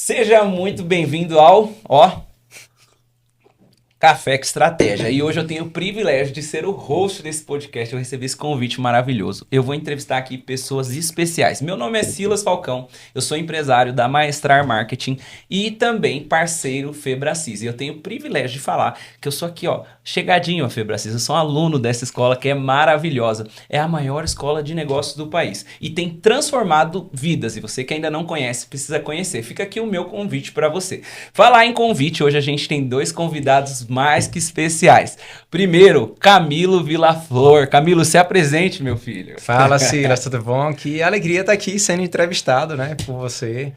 Seja muito bem-vindo ao, Café com Estratégia. E hoje eu tenho o privilégio de ser o host desse podcast. Eu recebi esse convite maravilhoso. Eu vou entrevistar aqui pessoas especiais. Meu nome é Silas Falcão, eu sou empresário da Maestrar Marketing e também parceiro Febracis. E eu tenho o privilégio de falar que eu sou aqui, chegadinho a Febracis. Eu sou um aluno dessa escola que é maravilhosa. É a maior escola de negócios do país e tem transformado vidas. E você que ainda não conhece, precisa conhecer. Fica aqui o meu convite para você. Falar em convite, hoje a gente tem dois convidados mais que especiais. Primeiro, Camilo Vilaflor. Camilo, se apresente, meu filho. Fala, Silas, tudo bom? Que alegria estar aqui sendo entrevistado, né, por você.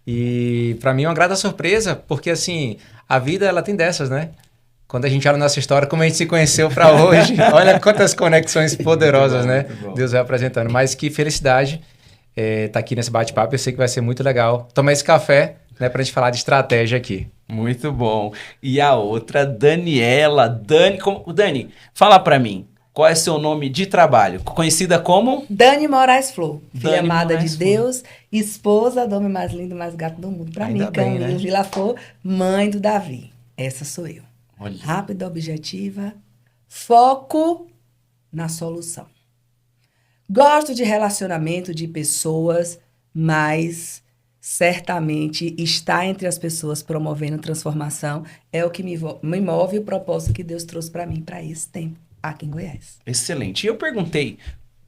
E para mim é uma grata surpresa, porque assim, a vida ela tem dessas, né? Quando a gente olha a nossa história, como a gente se conheceu para hoje, olha quantas conexões poderosas, né? Deus vai apresentando. Mas que felicidade tá aqui nesse bate-papo. Eu sei que vai ser muito legal tomar esse café, né, pra gente falar de estratégia aqui. Muito bom. E a outra, Daniela. Dani, fala pra mim, qual é seu nome de trabalho? Conhecida como? Dani Moraes Flor, filha Dani amada Moraes de Deus, esposa do homem mais lindo, mais gato do mundo. Pra mim, Ainda bem, Camilo né? Vilaflor, mãe do Davi. Essa sou eu. Olha. Rápida, objetiva, foco na solução. Gosto de relacionamento de pessoas, mas certamente estar entre as pessoas promovendo transformação é o que me move, o propósito que Deus trouxe para mim para esse tempo aqui em Goiás. Excelente. E eu perguntei,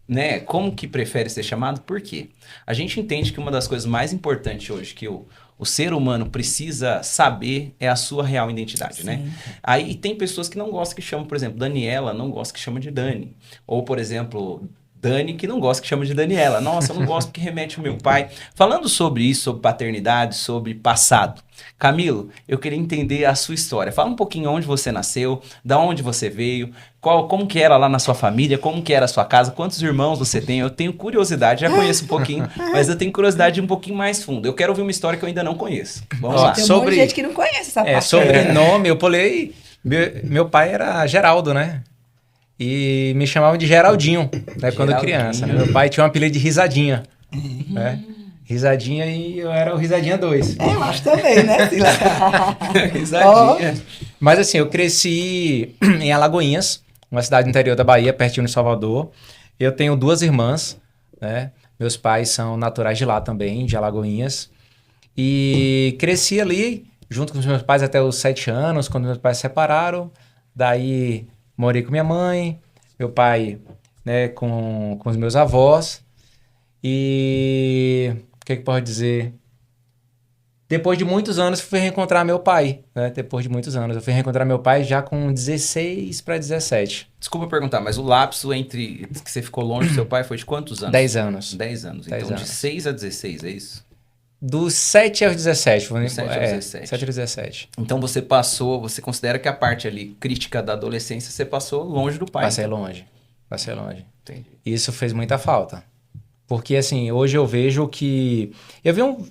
né, como que prefere ser chamado? Por quê? A gente entende que uma das coisas mais importantes hoje que o ser humano precisa saber é a sua real identidade, né? Aí tem pessoas que não gostam que chamam, por exemplo, Daniela, não gosta que chama de Dani. Ou, por exemplo, Dani, que não gosta que chama de Daniela. Nossa, eu não gosto porque remete ao meu pai. Falando sobre isso, sobre paternidade, sobre passado. Camilo, eu queria entender a sua história. Fala um pouquinho onde você nasceu, da onde você veio, como que era lá na sua família, como que era a sua casa, quantos irmãos você tem. Eu tenho curiosidade, já conheço um pouquinho, mas eu tenho curiosidade um pouquinho mais fundo. Eu quero ouvir uma história que eu ainda não conheço. Vamos lá. Tem um monte de gente que não conhece essa parte. Sobrenome, eu pulei. Meu pai era Geraldo, né? E me chamavam de Geraldinho, né, quando criança. Né? Meu pai tinha um apelido de Risadinha. Né? Risadinha e eu era o Risadinha 2. Eu acho também, né, Silas? Risadinha. Mas assim, eu cresci em Alagoinhas, uma cidade do interior da Bahia, pertinho de Salvador. Eu tenho duas irmãs, né? Meus pais são naturais de lá também, de Alagoinhas. E cresci ali, junto com os meus pais até os 7 anos, quando meus pais se separaram. Daí morei com minha mãe, meu pai, né, com os meus avós. E o que pode dizer? Depois de muitos anos, fui reencontrar meu pai, né? Depois de muitos anos. Eu fui reencontrar meu pai já com 16 para 17. Desculpa perguntar, mas o lapso entre que você ficou longe do seu pai foi de quantos anos? 10 anos. 10 anos. 10 Então, anos. de 6 a 16, é isso? Dos 7 aos 17. Dos 7 aos 17. 7 aos 17. Então, você considera que a parte ali crítica da adolescência, você passou longe do pai. Passei longe. Entendi. Isso fez muita falta. Porque, assim, hoje eu vejo que... Eu venho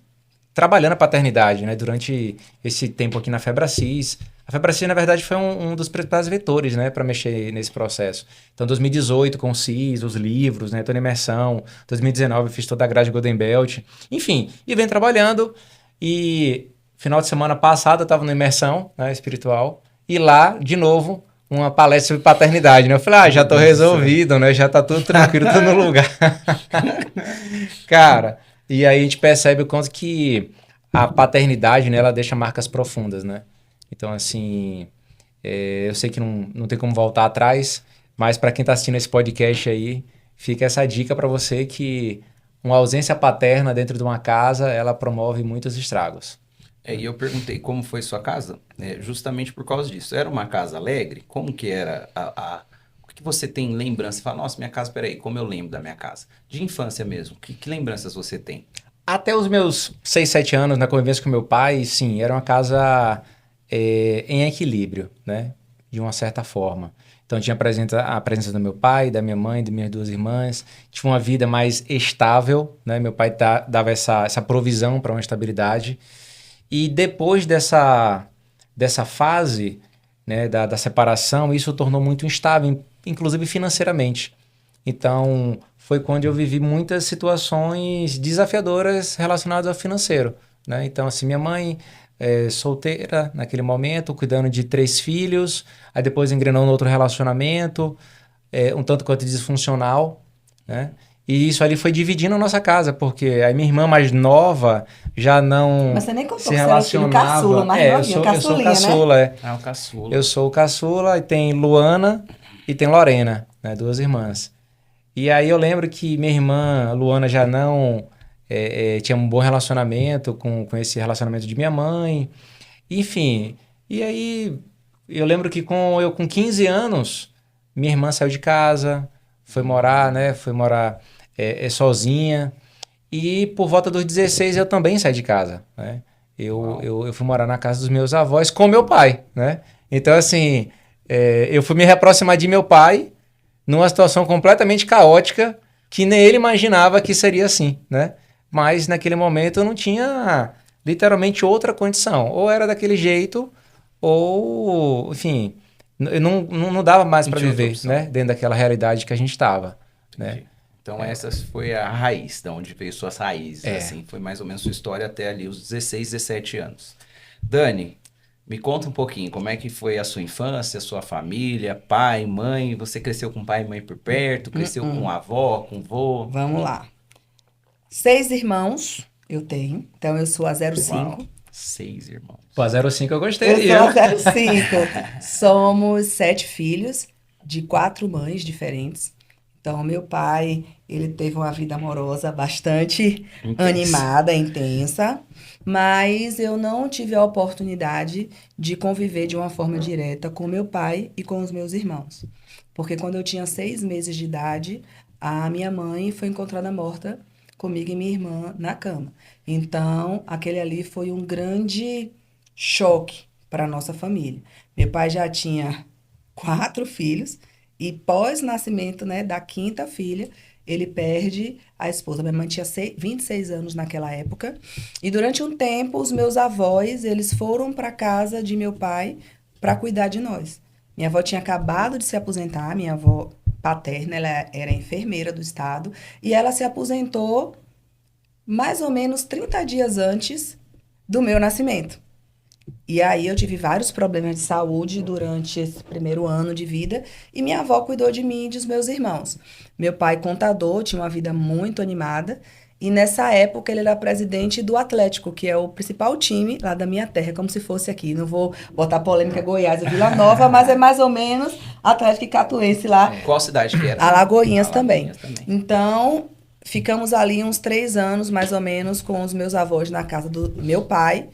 trabalhando a paternidade, né? Durante esse tempo aqui na Febracis. A Febracis, na verdade, foi um dos principais vetores, né? Para mexer nesse processo. Então, 2018, com o CIS, os livros, né? Tô na imersão. 2019, eu fiz toda a grade Golden Belt. Enfim, e venho trabalhando. E final de semana passado, eu estava na imersão, né, espiritual. E lá, de novo, uma palestra sobre paternidade, né? Eu falei, já tô resolvido, né? Já tá tudo tranquilo, tô no lugar. Cara, e aí a gente percebe o quanto que a paternidade, né, ela deixa marcas profundas, né? Então, assim, eu sei que não tem como voltar atrás, mas para quem tá assistindo esse podcast aí, fica essa dica para você que uma ausência paterna dentro de uma casa, ela promove muitos estragos. E eu perguntei como foi sua casa, justamente por causa disso. Era uma casa alegre? Como que era o que você tem lembrança? Você fala, nossa, minha casa, peraí, como eu lembro da minha casa? De infância mesmo, que lembranças você tem? Até os meus 6, 7 anos, na convivência com meu pai, sim, era uma casa em equilíbrio, né? De uma certa forma. Então tinha a presença do meu pai, da minha mãe, de minhas duas irmãs. Tinha uma vida mais estável, né? Meu pai dava essa provisão para uma estabilidade. E depois dessa fase, né, da separação, isso tornou muito instável, inclusive financeiramente. Então, foi quando eu vivi muitas situações desafiadoras relacionadas ao financeiro, né? Então, assim, minha mãe solteira naquele momento, cuidando de 3 filhos, aí depois engrenou no outro relacionamento, um tanto quanto disfuncional, né? E isso ali foi dividindo a nossa casa, porque a minha irmã mais nova já não Mas você nem contou se que você era o filho relacionava. caçula, mais eu novinho, sou o caçulinha, caçula, né? Ah, o caçula. Eu sou o caçula e tem Luana e tem Lorena, né? 2 irmãs. E aí eu lembro que minha irmã, a Luana, já não tinha um bom relacionamento com esse relacionamento de minha mãe. Enfim, e aí eu lembro que com 15 anos, minha irmã saiu de casa, foi morar, né? Foi morar sozinha. E por volta dos 16 eu também saí de casa, né? Eu fui morar na casa dos meus avós com meu pai, né? Então, assim, eu fui me reaproximar de meu pai numa situação completamente caótica que nem ele imaginava que seria assim, né? Mas naquele momento eu não tinha literalmente outra condição. Ou era daquele jeito, ou, enfim, eu não dava mais Não para tinha outra viver, opção. né? Dentro daquela realidade que a gente estava, né? Entendi. Então essa foi a raiz, da onde veio suas raízes, assim. Foi mais ou menos sua história até ali os 16, 17 anos. Dani, me conta um pouquinho, como é que foi a sua infância, a sua família, pai, mãe? Você cresceu com pai e mãe por perto? Cresceu com avó, com vô? Vamos lá. 6 irmãos eu tenho, então eu sou a 05. Uau, 6 irmãos. Pô, a 05 eu gostei. Eu sou a 05. Somos 7 filhos de 4 mães diferentes. Então, meu pai, ele teve uma vida amorosa bastante Intensa. animada, intensa, mas eu não tive a oportunidade de conviver de uma forma direta com meu pai e com os meus irmãos. Porque quando eu tinha 6 meses de idade, a minha mãe foi encontrada morta comigo e minha irmã na cama. Então, aquele ali foi um grande choque para a nossa família. Meu pai já tinha 4 filhos e pós-nascimento, né, da 5ª filha, ele perde a esposa. Minha mãe tinha 26 anos naquela época. E durante um tempo, os meus avós, eles foram para casa de meu pai para cuidar de nós. Minha avó tinha acabado de se aposentar, minha avó paterna, ela era enfermeira do estado, e ela se aposentou mais ou menos 30 dias antes do meu nascimento. E aí eu tive vários problemas de saúde durante esse primeiro ano de vida e minha avó cuidou de mim e dos meus irmãos. Meu pai, contador, tinha uma vida muito animada e nessa época ele era presidente do Atlético, que é o principal time lá da minha terra, como se fosse aqui. Não vou botar polêmica Goiás e Vila Nova, mas é mais ou menos Atlético e Catuense lá. Qual cidade que era? Alagoinhas também. Alagoinhas também. Então, ficamos ali uns 3 anos, mais ou menos, com os meus avós na casa do meu pai.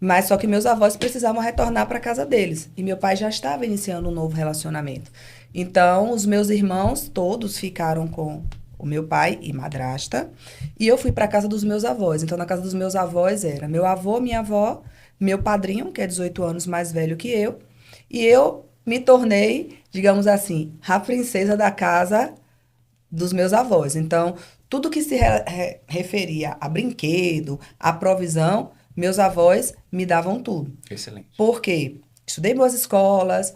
Mas só que meus avós precisavam retornar para casa deles. E meu pai já estava iniciando um novo relacionamento. Então, os meus irmãos todos ficaram com o meu pai e madrasta. E eu fui para casa dos meus avós. Então, na casa dos meus avós era meu avô, minha avó, meu padrinho, que é 18 anos mais velho que eu. E eu me tornei, digamos assim, a princesa da casa dos meus avós. Então, tudo que se referia a brinquedo, a provisão, meus avós me davam tudo. Excelente. Por quê? Estudei em boas escolas,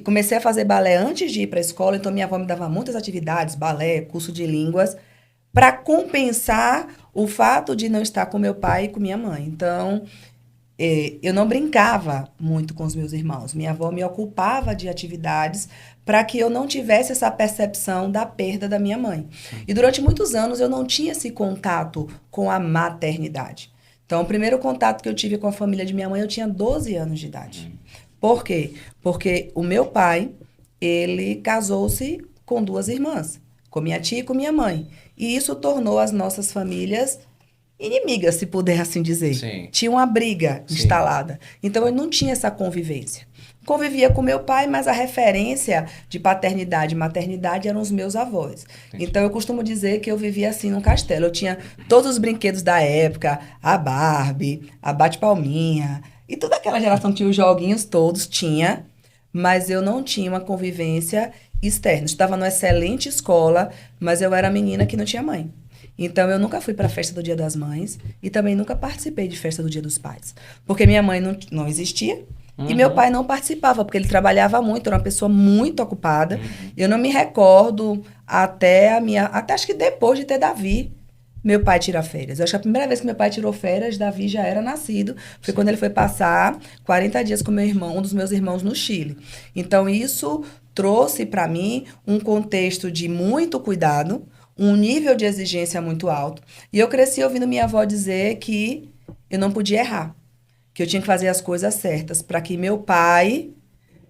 comecei a fazer balé antes de ir para a escola, então minha avó me dava muitas atividades, balé, curso de línguas, para compensar o fato de não estar com meu pai e com minha mãe. Então, eu não brincava muito com os meus irmãos. Minha avó me ocupava de atividades para que eu não tivesse essa percepção da perda da minha mãe. E durante muitos anos eu não tinha esse contato com a maternidade. Então, o primeiro contato que eu tive com a família de minha mãe, eu tinha 12 anos de idade. Por quê? Porque o meu pai, ele casou-se com 2 irmãs, com minha tia e com minha mãe. E isso tornou as nossas famílias inimigas, se puder assim dizer. Sim. Tinha uma briga Sim. instalada. Então, eu não tinha essa convivência. Convivia com meu pai, mas a referência de paternidade e maternidade eram os meus avós. Entendi. Então, eu costumo dizer que eu vivia assim num castelo. Eu tinha todos os brinquedos da época, a Barbie, a Bate-Palminha, e toda aquela geração que tinha os joguinhos todos, tinha, mas eu não tinha uma convivência externa. Eu estava numa excelente escola, mas eu era menina que não tinha mãe. Então, eu nunca fui para a festa do Dia das Mães e também nunca participei de festa do Dia dos Pais. Porque minha mãe não existia. E meu pai não participava, porque ele trabalhava muito, era uma pessoa muito ocupada. Eu não me recordo até acho que depois de ter Davi, meu pai tira férias. Eu acho que a primeira vez que meu pai tirou férias, Davi já era nascido. Foi quando ele foi passar 40 dias com meu irmão, um dos meus irmãos no Chile. Então, isso trouxe para mim um contexto de muito cuidado, um nível de exigência muito alto. E eu cresci ouvindo minha avó dizer que eu não podia errar, que eu tinha que fazer as coisas certas, para que meu pai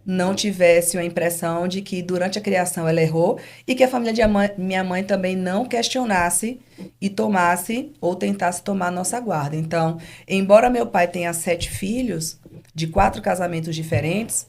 não tivesse uma impressão de que durante a criação ela errou e que a família de minha mãe também não questionasse e tomasse ou tentasse tomar a nossa guarda. Então, embora meu pai tenha 7 filhos, de 4 casamentos diferentes,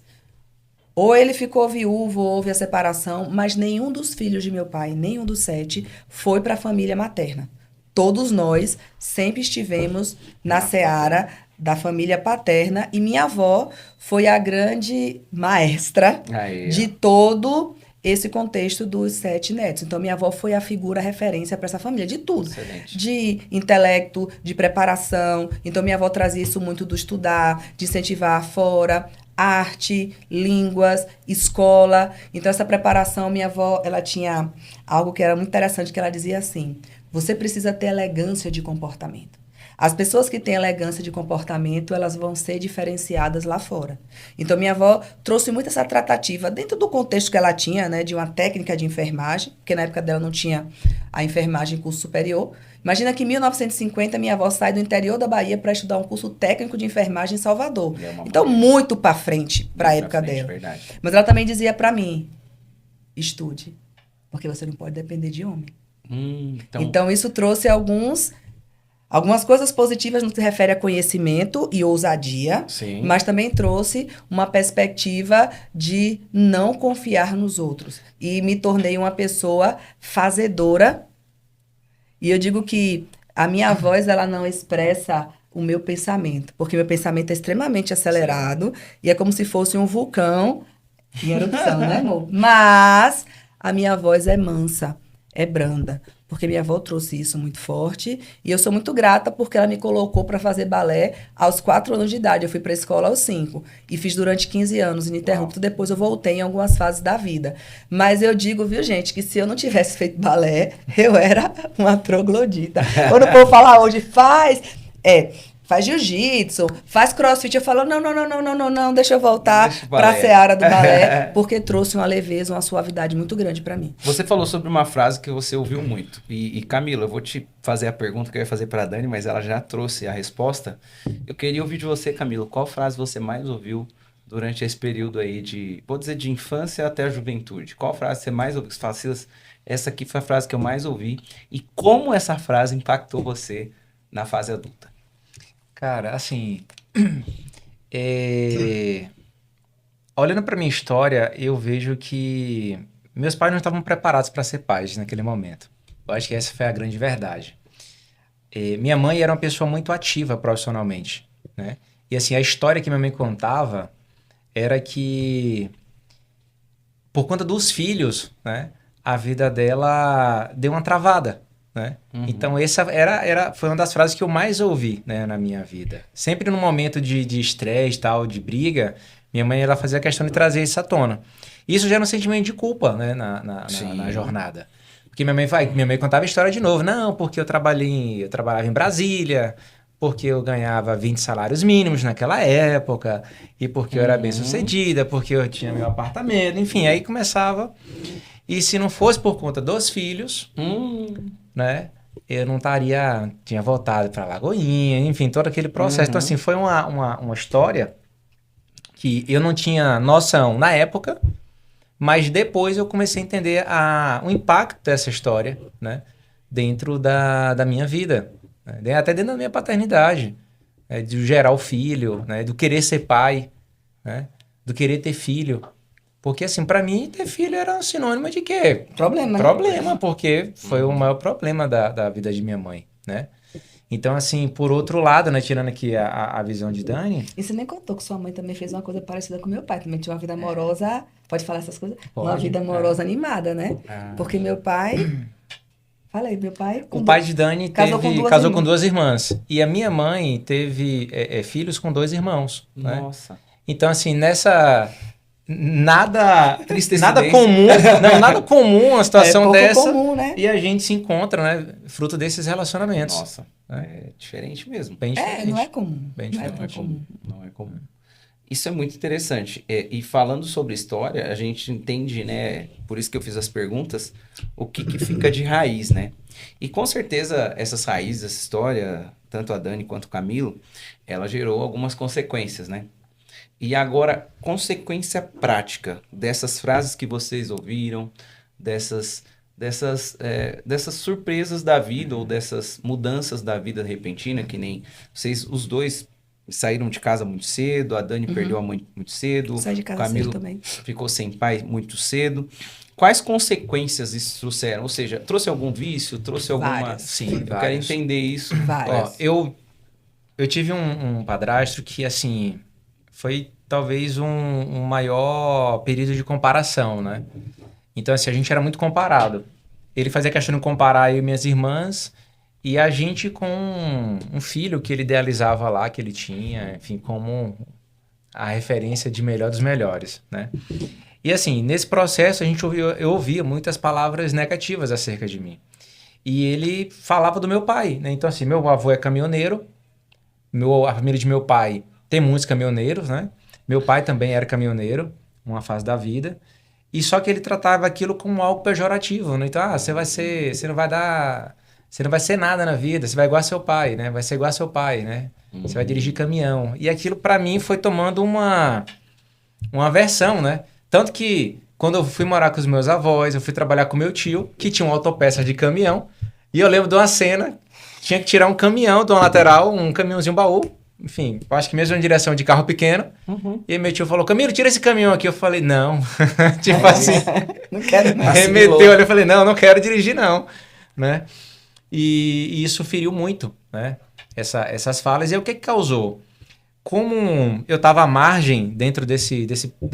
ou ele ficou viúvo, ou houve a separação, mas nenhum dos filhos de meu pai, nenhum dos 7, foi para a família materna. Todos nós sempre estivemos na seara da família paterna e minha avó foi a grande maestra de todo esse contexto dos 7 netos. Então, minha avó foi a figura, a referência para essa família, de tudo. Excelente. De intelecto, de preparação. Então, minha avó trazia isso muito do estudar, de incentivar fora, arte, línguas, escola. Então, essa preparação, minha avó, ela tinha algo que era muito interessante, que ela dizia assim: você precisa ter elegância de comportamento. As pessoas que têm elegância de comportamento, elas vão ser diferenciadas lá fora. Então, minha avó trouxe muito essa tratativa, dentro do contexto que ela tinha, né, de uma técnica de enfermagem, porque na época dela não tinha a enfermagem em curso superior. Imagina que em 1950, minha avó sai do interior da Bahia para estudar um curso técnico de enfermagem em Salvador. Então, muito para frente, para a época dela. Verdade. Mas ela também dizia para mim: estude, porque você não pode depender de homem. Então, isso trouxe algumas coisas positivas no que se refere a conhecimento e ousadia, Sim. mas também trouxe uma perspectiva de não confiar nos outros. E me tornei uma pessoa fazedora. E eu digo que a minha voz, ela não expressa o meu pensamento, porque meu pensamento é extremamente acelerado e é como se fosse um vulcão em erupção, né, amor? Mas a minha voz é mansa, é branda, porque minha avó trouxe isso muito forte e eu sou muito grata porque ela me colocou para fazer balé aos 4 anos de idade. Eu fui para a escola aos 5 e fiz durante 15 anos ininterrupto. Depois eu voltei em algumas fases da vida. Mas eu digo, viu, gente, que se eu não tivesse feito balé, eu era uma troglodita. Quando o povo fala hoje, faz jiu-jitsu, faz crossfit, eu falo, não, deixa eu voltar para a seara do balé, porque trouxe uma leveza, uma suavidade muito grande para mim. Você falou sobre uma frase que você ouviu muito. E Camila, eu vou te fazer a pergunta que eu ia fazer para a Dani, mas ela já trouxe a resposta. Eu queria ouvir de você, Camila, qual frase você mais ouviu durante esse período aí vou dizer, de infância até a juventude? Qual frase você mais ouviu? Você fala assim, essa aqui foi a frase que eu mais ouvi. E como essa frase impactou você na fase adulta? Cara, assim, olhando para minha história, eu vejo que meus pais não estavam preparados para ser pais naquele momento. Eu acho que essa foi a grande verdade. Minha mãe era uma pessoa muito ativa profissionalmente, né? E assim, a história que minha mãe contava era que, por conta dos filhos, né, a vida dela deu uma travada. Né? Uhum. Então, essa foi uma das frases que eu mais ouvi, né, na minha vida. Sempre no momento de estresse, tal, de briga, minha mãe ela fazia questão de trazer isso à tona. Isso gera um sentimento de culpa, né, na jornada. Porque minha mãe contava a história de novo. Não, porque eu trabalhava em Brasília, porque eu ganhava 20 salários mínimos naquela época, e porque eu era bem-sucedida, porque eu tinha meu apartamento, enfim, aí começava. E se não fosse por conta dos filhos, né, eu não tinha voltado para Lagoinha, enfim, todo aquele processo. Então, assim, foi uma história que eu não tinha noção na época, mas depois eu comecei a entender o impacto dessa história, né, dentro da minha vida, né, até dentro da minha paternidade, né, de gerar o filho, né, do querer ser pai, né, do querer ter filho. Porque, assim, pra mim, ter filho era um sinônimo de quê? Problema, porque foi o maior problema da vida de minha mãe, né? Então, assim, por outro lado, né, tirando aqui a visão de Dani... E você nem contou que sua mãe também fez uma coisa parecida com meu pai. Também tinha uma vida amorosa... Pode falar essas coisas? Pode, uma vida amorosa animada, né? Porque meu pai... Fala aí, meu pai... O pai de Dani casou com 2 irmãs. E a minha mãe teve filhos com 2 irmãos. Nossa. Né? Então, assim, nessa nada Tristeza comum, não, nada comum uma situação pouco dessa. comum, né? E a gente se encontra, né? Fruto desses relacionamentos. Nossa, é diferente mesmo. Bem diferente. Não é comum. Bem Não é diferente. tão comum. Não é comum. Isso é muito interessante. E falando sobre história, a gente entende, né? Por isso que eu fiz as perguntas, o que fica de raiz, né? E com certeza essas raízes, essa história, tanto a Dani quanto o Camilo, ela gerou algumas consequências, né? E agora, consequência prática dessas frases que vocês ouviram, dessas surpresas da vida ou dessas mudanças da vida repentina, que nem vocês, os dois saíram de casa muito cedo, a Dani perdeu a mãe muito cedo, Sai de o casa Camilo cedo também. ficou sem pai muito cedo. Quais consequências isso trouxeram? Ou seja, trouxe algum vício? Trouxe alguma... Várias. Sim, Eu quero vários. entender isso. Várias. Ó, eu tive um padrasto que, assim, foi talvez um maior período de comparação, né? Então, assim, a gente era muito comparado. Ele fazia questão de comparar eu e minhas irmãs e a gente com um filho que ele idealizava lá, que ele tinha, enfim, como a referência de melhor dos melhores, né? E, assim, nesse processo eu ouvia muitas palavras negativas acerca de mim. E ele falava do meu pai, né? Então, assim, meu avô é caminhoneiro, a família de meu pai tem muitos caminhoneiros, né? Meu pai também era caminhoneiro, uma fase da vida. E só que ele tratava aquilo como algo pejorativo, né? Então, você não vai ser nada na vida, você vai igual a seu pai, né? Vai ser igual a seu pai, né? Você vai dirigir caminhão. E aquilo para mim foi tomando uma aversão, né? Tanto que quando eu fui morar com os meus avós, eu fui trabalhar com meu tio, que tinha uma autopeça de caminhão. E eu lembro de uma cena, tinha que tirar um caminhão de uma lateral, um caminhãozinho baú. Enfim, eu acho que mesmo em direção de carro pequeno. E aí meu tio falou, Camilo, tira esse caminhão aqui. Eu falei, não. Tipo assim. Não quero mais. Remeteu ali, eu falei, não quero dirigir não. Né? E isso feriu muito, né? Essas falas. E aí, o que causou? Como eu estava à margem dentro desse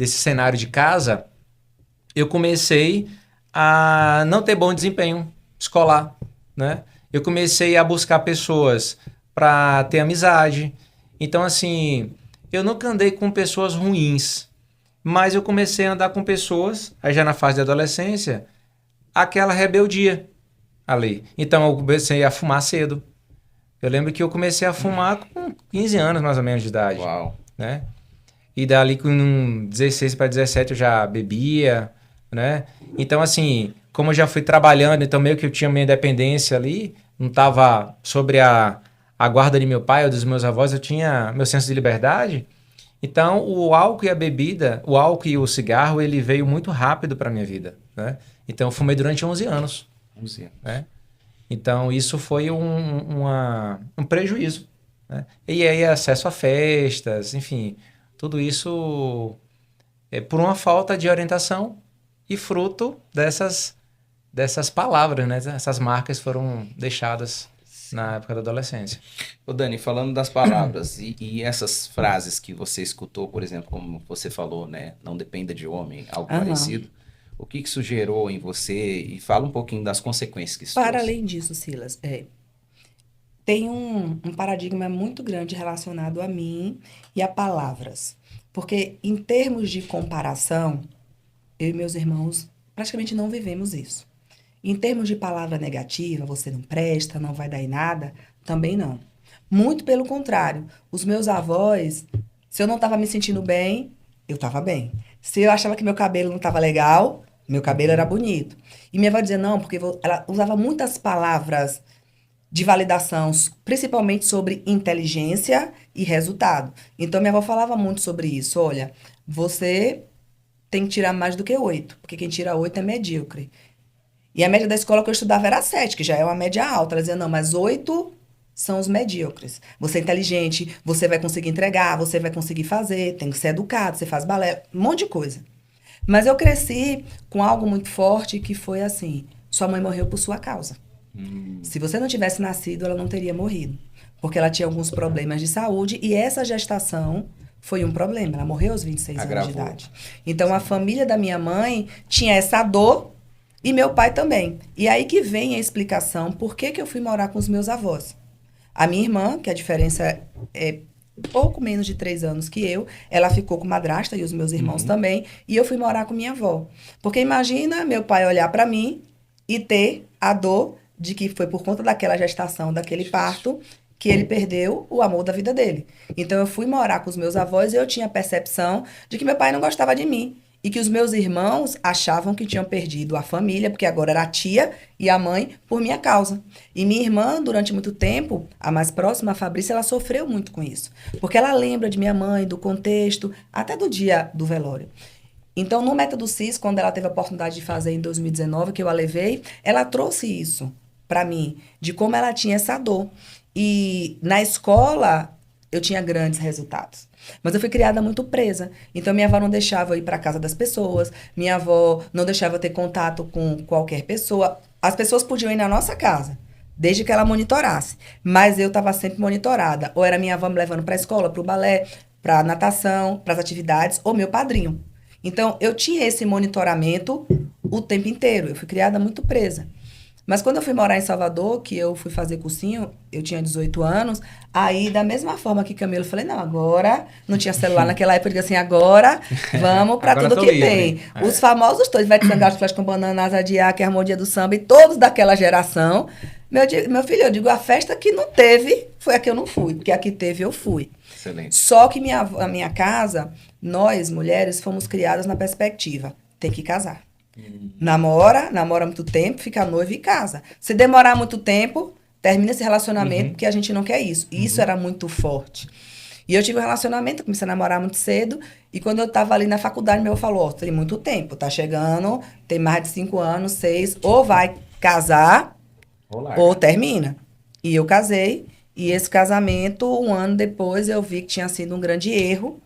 cenário de casa, eu comecei a não ter bom desempenho escolar, né? Eu comecei a buscar pessoas para ter amizade. Então, assim, eu nunca andei com pessoas ruins, mas eu comecei a andar com pessoas, aí já na fase de adolescência, aquela rebeldia ali. Então, eu comecei a fumar cedo. Eu lembro que eu comecei a fumar com 15 anos, mais ou menos, de idade. Uau. Né? E dali com 16 para 17 eu já bebia, né? Então, assim, como eu já fui trabalhando, então meio que eu tinha minha independência ali, não estava sobre a guarda de meu pai ou dos meus avós, eu tinha meu senso de liberdade. Então, o álcool e a bebida, o álcool e o cigarro, ele veio muito rápido para minha vida, né? Então, eu fumei durante 11 anos. 11 anos. Né? Então, isso foi um prejuízo. Né? E aí, acesso a festas, enfim, tudo isso é por uma falta de orientação e fruto dessas palavras, né? Essas marcas foram deixadas na época da adolescência. Ô Dani, falando das palavras e essas frases que você escutou, por exemplo, como você falou, né? Não dependa de homem, algo parecido. O que isso gerou em você? E fala um pouquinho das consequências que isso Para trouxe. além disso, Silas, tem um paradigma muito grande relacionado a mim e a palavras. Porque, em termos de comparação, eu e meus irmãos praticamente não vivemos isso. Em termos de palavra negativa, você não presta, não vai dar em nada, também não. Muito pelo contrário. Os meus avós, se eu não estava me sentindo bem, eu estava bem. Se eu achava que meu cabelo não estava legal, meu cabelo era bonito. E minha avó dizia não, porque ela usava muitas palavras de validação, principalmente sobre inteligência e resultado. Então, minha avó falava muito sobre isso. Olha, você tem que tirar mais do que 8, porque quem tira 8 é medíocre. E a média da escola que eu estudava era 7, que já é uma média alta. Ela dizia, não, mas 8 são os medíocres. Você é inteligente, você vai conseguir entregar, você vai conseguir fazer, tem que ser educado, você faz balé, um monte de coisa. Mas eu cresci com algo muito forte que foi assim, sua mãe morreu por sua causa. Se você não tivesse nascido, ela não teria morrido. Porque ela tinha alguns problemas de saúde e essa gestação foi um problema. Ela morreu aos 26 anos de idade. Então, a família da minha mãe tinha essa dor e meu pai também. E aí que vem a explicação por que eu fui morar com os meus avós. A minha irmã, que a diferença é pouco menos de 3 anos que eu. Ela ficou com madrasta e os meus irmãos também. E eu fui morar com minha avó. Porque imagina meu pai olhar para mim e ter a dor de que foi por conta daquela gestação, daquele parto, que ele perdeu o amor da vida dele. Então eu fui morar com os meus avós e eu tinha a percepção de que meu pai não gostava de mim. E que os meus irmãos achavam que tinham perdido a família, porque agora era a tia e a mãe, por minha causa. E minha irmã, durante muito tempo, a mais próxima, a Fabrícia, ela sofreu muito com isso. Porque ela lembra de minha mãe, do contexto, até do dia do velório. Então, no Método CIS, quando ela teve a oportunidade de fazer em 2019, que eu a levei, ela trouxe isso para mim, de como ela tinha essa dor. E na escola, eu tinha grandes resultados. Mas eu fui criada muito presa. Então, minha avó não deixava eu ir para casa das pessoas. Minha avó não deixava eu ter contato com qualquer pessoa. As pessoas podiam ir na nossa casa, desde que ela monitorasse. Mas eu estava sempre monitorada. Ou era minha avó me levando para a escola, para o balé, para a natação, para as atividades, ou meu padrinho. Então, eu tinha esse monitoramento o tempo inteiro. Eu fui criada muito presa. Mas quando eu fui morar em Salvador, que eu fui fazer cursinho, eu tinha 18 anos, aí da mesma forma que Camilo, eu falei, não, agora, não tinha celular naquela época, eu digo assim, agora vamos para tudo que tem. Os famosos todos, Ivete Sangalo, Flash com Banana, Asa de Ar, que é a Harmonia do Samba, e todos daquela geração. Meu filho, eu digo, a festa que não teve, foi a que eu não fui, porque a que teve, eu fui. Excelente. Só que a minha casa, nós, mulheres, fomos criadas na perspectiva, tem que casar. Namora muito tempo, fica noiva e casa. Se demorar muito tempo, termina esse relacionamento, porque a gente não quer isso. E isso era muito forte. E eu tive um relacionamento, comecei a namorar muito cedo, e quando eu tava ali na faculdade, meu avô falou, tem muito tempo, tá chegando, tem mais de 5 anos, 6, ou vai casar, ou termina. E eu casei, e esse casamento, 1 ano depois, eu vi que tinha sido um grande erro,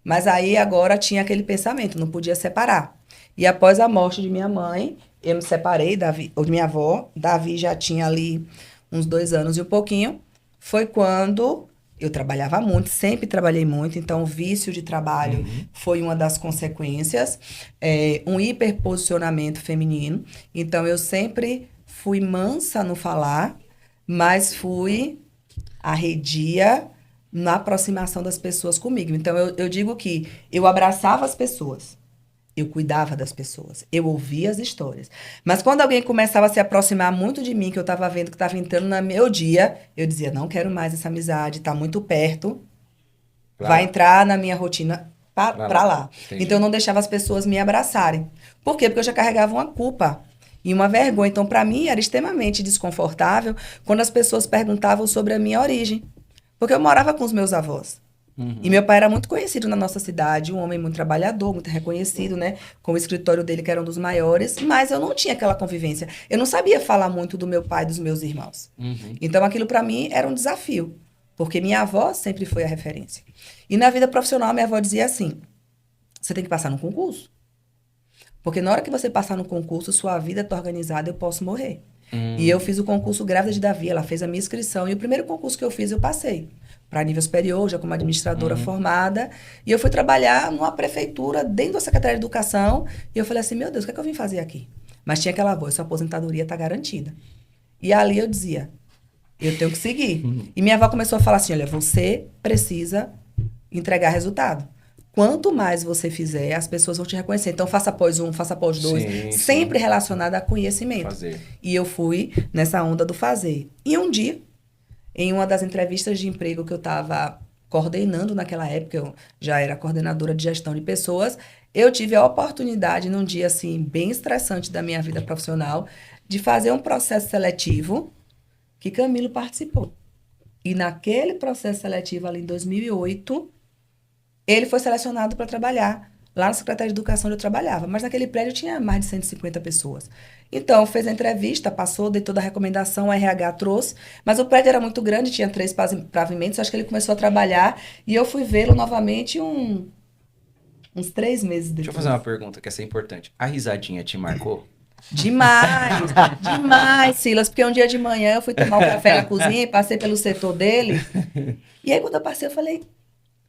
mas aí agora tinha aquele pensamento, não podia separar. E após a morte de minha mãe, eu me separei de minha avó. Davi já tinha ali uns 2 anos e um pouquinho. Foi quando eu trabalhava muito, sempre trabalhei muito. Então, o vício de trabalho foi uma das consequências. Um hiperposicionamento feminino. Então, eu sempre fui mansa no falar, mas fui arredia na aproximação das pessoas comigo. Então, eu digo que eu abraçava as pessoas. Eu cuidava das pessoas, eu ouvia as histórias. Mas quando alguém começava a se aproximar muito de mim, que eu estava vendo que estava entrando no meu dia, eu dizia, não quero mais essa amizade, está muito perto, vai entrar na minha rotina para lá. Entendi. Então, eu não deixava as pessoas me abraçarem. Por quê? Porque eu já carregava uma culpa e uma vergonha. Então, para mim, era extremamente desconfortável quando as pessoas perguntavam sobre a minha origem. Porque eu morava com os meus avós. E meu pai era muito conhecido na nossa cidade, um homem muito trabalhador, muito reconhecido, né? Com o escritório dele, que era um dos maiores, mas eu não tinha aquela convivência. Eu não sabia falar muito do meu pai e dos meus irmãos. Então, aquilo para mim era um desafio, porque minha avó sempre foi a referência. E na vida profissional, minha avó dizia assim, você tem que passar no concurso. Porque na hora que você passar no concurso, sua vida está organizada, eu posso morrer. E eu fiz o concurso grávida de Davi, ela fez a minha inscrição, e o primeiro concurso que eu fiz, eu passei. Para nível superior, já como administradora formada. E eu fui trabalhar numa prefeitura, dentro da Secretaria de Educação. E eu falei assim, meu Deus, o que é que eu vim fazer aqui? Mas tinha aquela voz, sua aposentadoria está garantida. E ali eu dizia, eu tenho que seguir. E minha avó começou a falar assim, olha, você precisa entregar resultado. Quanto mais você fizer, as pessoas vão te reconhecer. Então, faça após 1, faça após 2. Sempre relacionado a conhecimento. Fazer. E eu fui nessa onda do fazer. E um dia, em uma das entrevistas de emprego que eu estava coordenando naquela época, eu já era coordenadora de gestão de pessoas, eu tive a oportunidade, num dia assim, bem estressante da minha vida profissional, de fazer um processo seletivo que Camilo participou. E naquele processo seletivo, ali em 2008, ele foi selecionado para trabalhar lá na Secretaria de Educação onde eu trabalhava. Mas naquele prédio tinha mais de 150 pessoas. Então, fez a entrevista, passou, dei toda a recomendação, o RH trouxe. Mas o prédio era muito grande, tinha 3 pavimentos. Acho que ele começou a trabalhar e eu fui vê-lo novamente uns 3 meses depois. Deixa eu fazer uma pergunta, que essa é importante. A risadinha te marcou? Demais, demais, Silas. Porque um dia de manhã eu fui tomar um café na cozinha e passei pelo setor dele. E aí, quando eu passei, eu falei...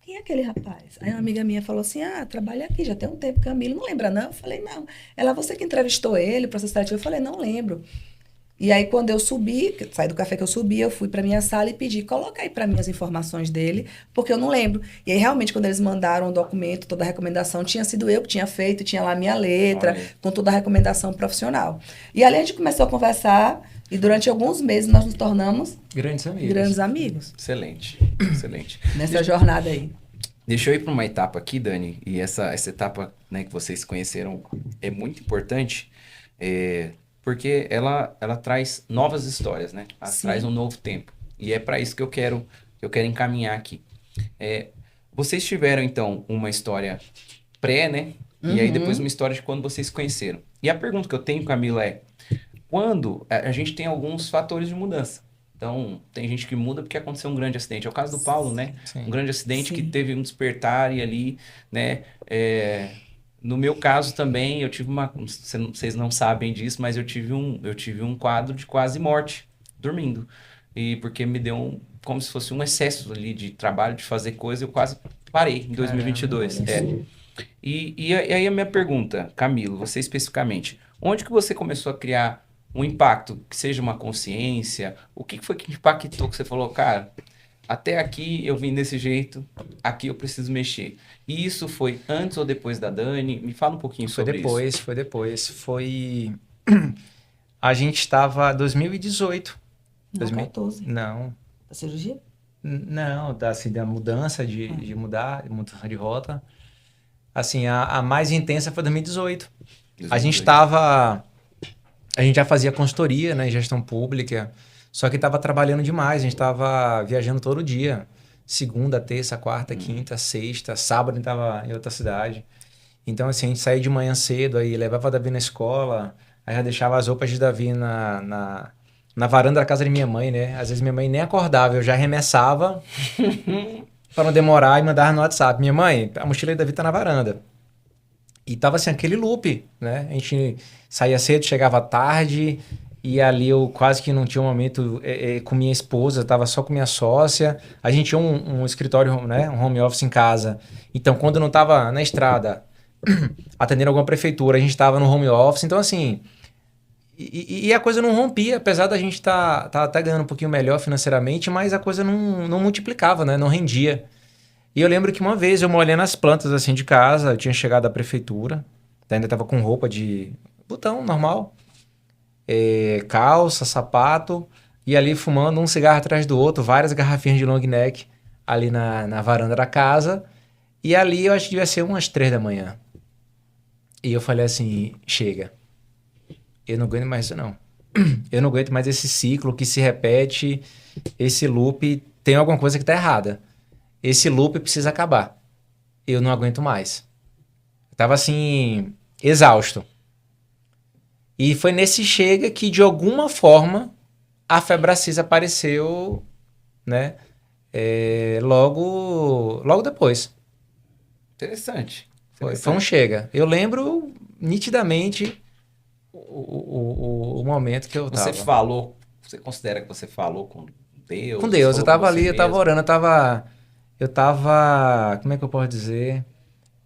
Quem é aquele rapaz? Aí uma amiga minha falou assim, trabalha aqui, já tem um tempo, Camilo, não lembra não? Eu falei, não. Ela, você que entrevistou ele, processo seletivo? Eu falei, não lembro. E aí, quando eu subi, saí do café que eu subi, eu fui para minha sala e pedi, coloca aí para mim as informações dele, porque eu não lembro. E aí, realmente, quando eles mandaram o documento, toda a recomendação, tinha sido eu que tinha feito, tinha lá a minha letra, Olha. com toda a recomendação profissional. E ali a gente começou a conversar, e durante alguns meses nós nos tornamos Grandes amigos. grandes amigos Excelente, excelente. nessa jornada aí. Deixa eu ir para uma etapa aqui, Dani, e essa etapa, né, que vocês conheceram é muito importante, porque ela traz novas histórias, né? Ela Sim. traz um novo tempo. E é para isso que eu quero encaminhar aqui. Vocês tiveram, então, uma história pré, né? E aí depois uma história de quando vocês se conheceram. E a pergunta que eu tenho, Camila, é: quando a gente tem alguns fatores de mudança. Então, tem gente que muda porque aconteceu um grande acidente. É o caso do Paulo, né? Sim. Um grande acidente que Sim. teve um despertar e ali, né? No meu caso também, eu tive vocês não sabem disso, mas eu tive um quadro de quase morte, dormindo. E porque me deu como se fosse um excesso ali de trabalho, de fazer coisa, eu quase parei em 2022. Caramba, E aí a minha pergunta, Camilo, você especificamente, onde que você começou a criar um impacto, que seja uma consciência? O que foi que impactou que você falou, cara, até aqui eu vim desse jeito, aqui eu preciso mexer. E isso foi antes ou depois da Dani? Me fala um pouquinho Foi sobre depois, isso. foi depois. Foi... A gente estava 2018. Não, 14. Não. Da cirurgia? Não, da mudança de mudança de rota. Assim, a mais intensa foi 2018. A gente 2018. a gente já fazia consultoria, né, em gestão pública, só que estava trabalhando demais, a gente estava viajando todo dia. Segunda, terça, quarta, quinta, sexta, sábado a gente estava em outra cidade. Então, assim, a gente saía de manhã cedo, aí levava Davi na escola, aí já deixava as roupas de Davi na varanda da casa de minha mãe, né? Às vezes minha mãe nem acordava, eu já arremessava para não demorar e mandava no WhatsApp. Minha mãe, a mochila de Davi tá na varanda. E tava assim, aquele loop, né? A gente saía cedo, chegava tarde, e ali eu quase que não tinha um momento com minha esposa, tava só com minha sócia. A gente tinha um escritório, né? Um home office em casa. Então, quando não tava na estrada atendendo alguma prefeitura, a gente tava no home office. Então, assim, e a coisa não rompia, apesar da gente tá até ganhando um pouquinho melhor financeiramente, mas a coisa não multiplicava, né? Não rendia. E eu lembro que uma vez eu molhando as plantas assim de casa, eu tinha chegado da prefeitura, ainda tava com roupa de botão normal, calça, sapato, e ali fumando um cigarro atrás do outro, várias garrafinhas de long neck ali na varanda da casa. E ali eu acho que devia ser umas 3 da manhã. E eu falei assim, chega, eu não aguento mais isso não. Eu não aguento mais esse ciclo que se repete, esse loop, tem alguma coisa que tá errada. Esse loop precisa acabar. Eu não aguento mais. Eu tava assim, exausto. E foi nesse chega que, de alguma forma, a Febracis apareceu, né? Logo depois. Interessante. Foi um chega. Eu lembro nitidamente o momento que eu tava. Você considera que você falou com Deus? Com Deus, eu falou com tava você ali, eu tava mesmo? orando, eu tava, como é que eu posso dizer?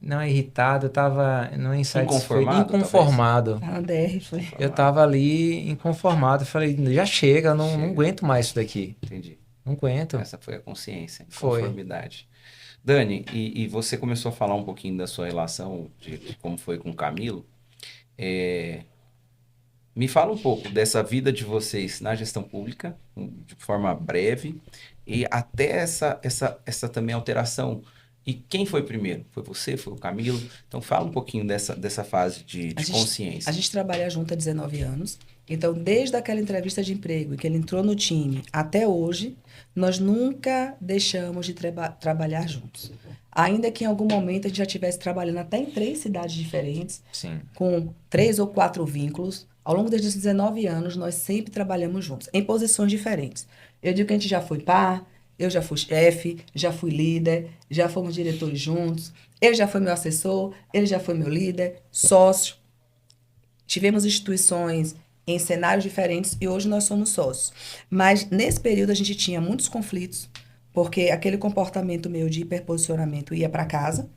Não é irritado, eu tava não é insatisfeito, inconformado. A DR foi. Eu tava ali inconformado, falei, já chega, eu não aguento mais isso daqui. Entendi. Não aguento. Essa foi a consciência, Foi. conformidade. Dani, e você começou a falar um pouquinho da sua relação, de como foi com o Camilo. Me fala um pouco dessa vida de vocês na gestão pública, de forma breve, e até essa também alteração. E quem foi primeiro? Foi você? Foi o Camilo? Então fala um pouquinho dessa fase de consciência. A gente trabalha junto há 19 anos. Então, desde aquela entrevista de emprego, que ele entrou no time, até hoje, nós nunca deixamos de trabalhar juntos. Ainda que em algum momento a gente já estivesse trabalhando até em 3 cidades diferentes, Sim. com 3 ou 4 vínculos, ao longo desses 19 anos, nós sempre trabalhamos juntos, em posições diferentes. Eu digo que a gente já foi par, eu já fui chefe, já fui líder, já fomos diretores juntos, ele já foi meu assessor, ele já foi meu líder, sócio. Tivemos instituições em cenários diferentes e hoje nós somos sócios. Mas nesse período a gente tinha muitos conflitos, porque aquele comportamento meu de hiperposicionamento ia para casa,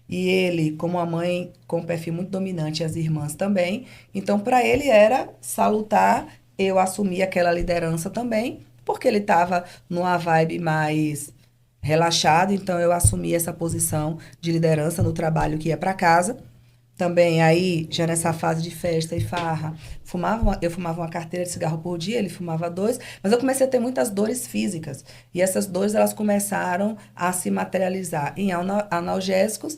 e ele, como a mãe com um perfil muito dominante, e as irmãs também, então para ele era salutar eu assumi aquela liderança também, porque ele estava numa vibe mais relaxada, então eu assumi essa posição de liderança no trabalho que ia para casa. Também aí, já nessa fase de festa e farra, eu fumava uma carteira de cigarro por dia, ele fumava 2, mas eu comecei a ter muitas dores físicas. E essas dores, elas começaram a se materializar em analgésicos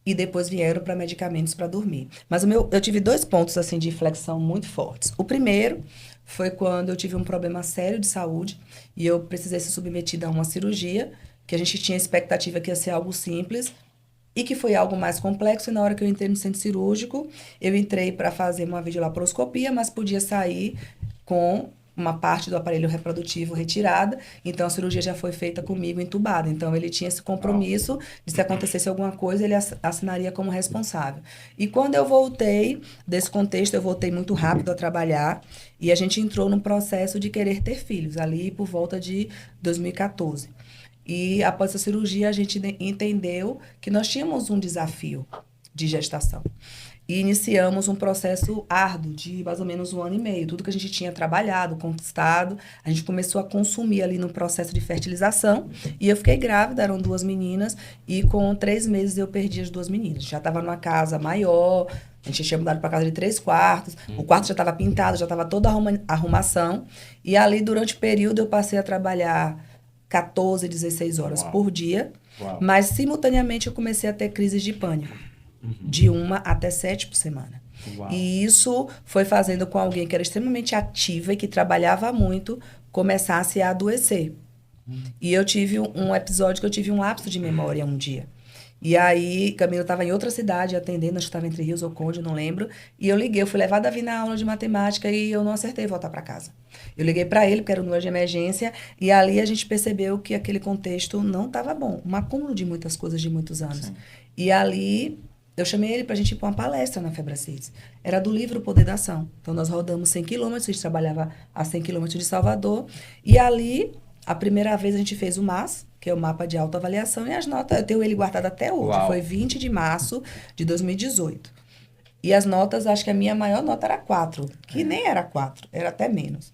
e depois vieram para medicamentos para dormir. Mas eu tive 2 pontos assim de inflexão muito fortes. O primeiro foi quando eu tive um problema sério de saúde e eu precisei ser submetida a uma cirurgia, que a gente tinha expectativa que ia ser algo simples, e que foi algo mais complexo, e na hora que eu entrei no centro cirúrgico, eu entrei para fazer uma videolaparoscopia, mas podia sair com uma parte do aparelho reprodutivo retirada, então a cirurgia já foi feita comigo entubada. Então ele tinha esse compromisso de se acontecesse alguma coisa, ele assinaria como responsável. E quando eu voltei desse contexto, eu voltei muito rápido a trabalhar, e a gente entrou num processo de querer ter filhos, ali por volta de 2014. E após essa cirurgia, a gente entendeu que nós tínhamos um desafio de gestação. E iniciamos um processo árduo de mais ou menos 1 ano e meio. Tudo que a gente tinha trabalhado, conquistado, a gente começou a consumir ali no processo de fertilização. E eu fiquei grávida, eram 2 meninas, e com 3 meses eu perdi as 2 meninas. Já estava numa casa maior, a gente tinha mudado para casa de 3 quartos, o quarto já estava pintado, já estava toda a arrumação. E ali, durante o período, eu passei a trabalhar 14, 16 horas por dia, mas simultaneamente eu comecei a ter crises de pânico, de 1 até 7 por semana. E isso foi fazendo com alguém que era extremamente ativa e que trabalhava muito, começasse a adoecer. E eu tive um episódio que eu tive um lapso de memória um dia. E aí, Camila estava em outra cidade atendendo, acho que estava entre Rios ou Conde, não lembro. E eu liguei, eu fui levada a vir na aula de matemática e eu não acertei voltar para casa. Eu liguei para ele, porque era o número de emergência, e ali a gente percebeu que aquele contexto não estava bom. Um acúmulo de muitas coisas de muitos anos. Sim. E ali eu chamei ele para a gente ir para uma palestra na Febracis. Era do livro O Poder da Ação. Então nós rodamos 100 quilômetros, a gente trabalhava a 100 quilômetros de Salvador. E ali, a primeira vez a gente fez o MAS, que é o mapa de autoavaliação, e as notas, eu tenho ele guardado até hoje. Uau. Foi 20 de março de 2018. E as notas, acho que a minha maior nota era 4, que nem era 4, era até menos.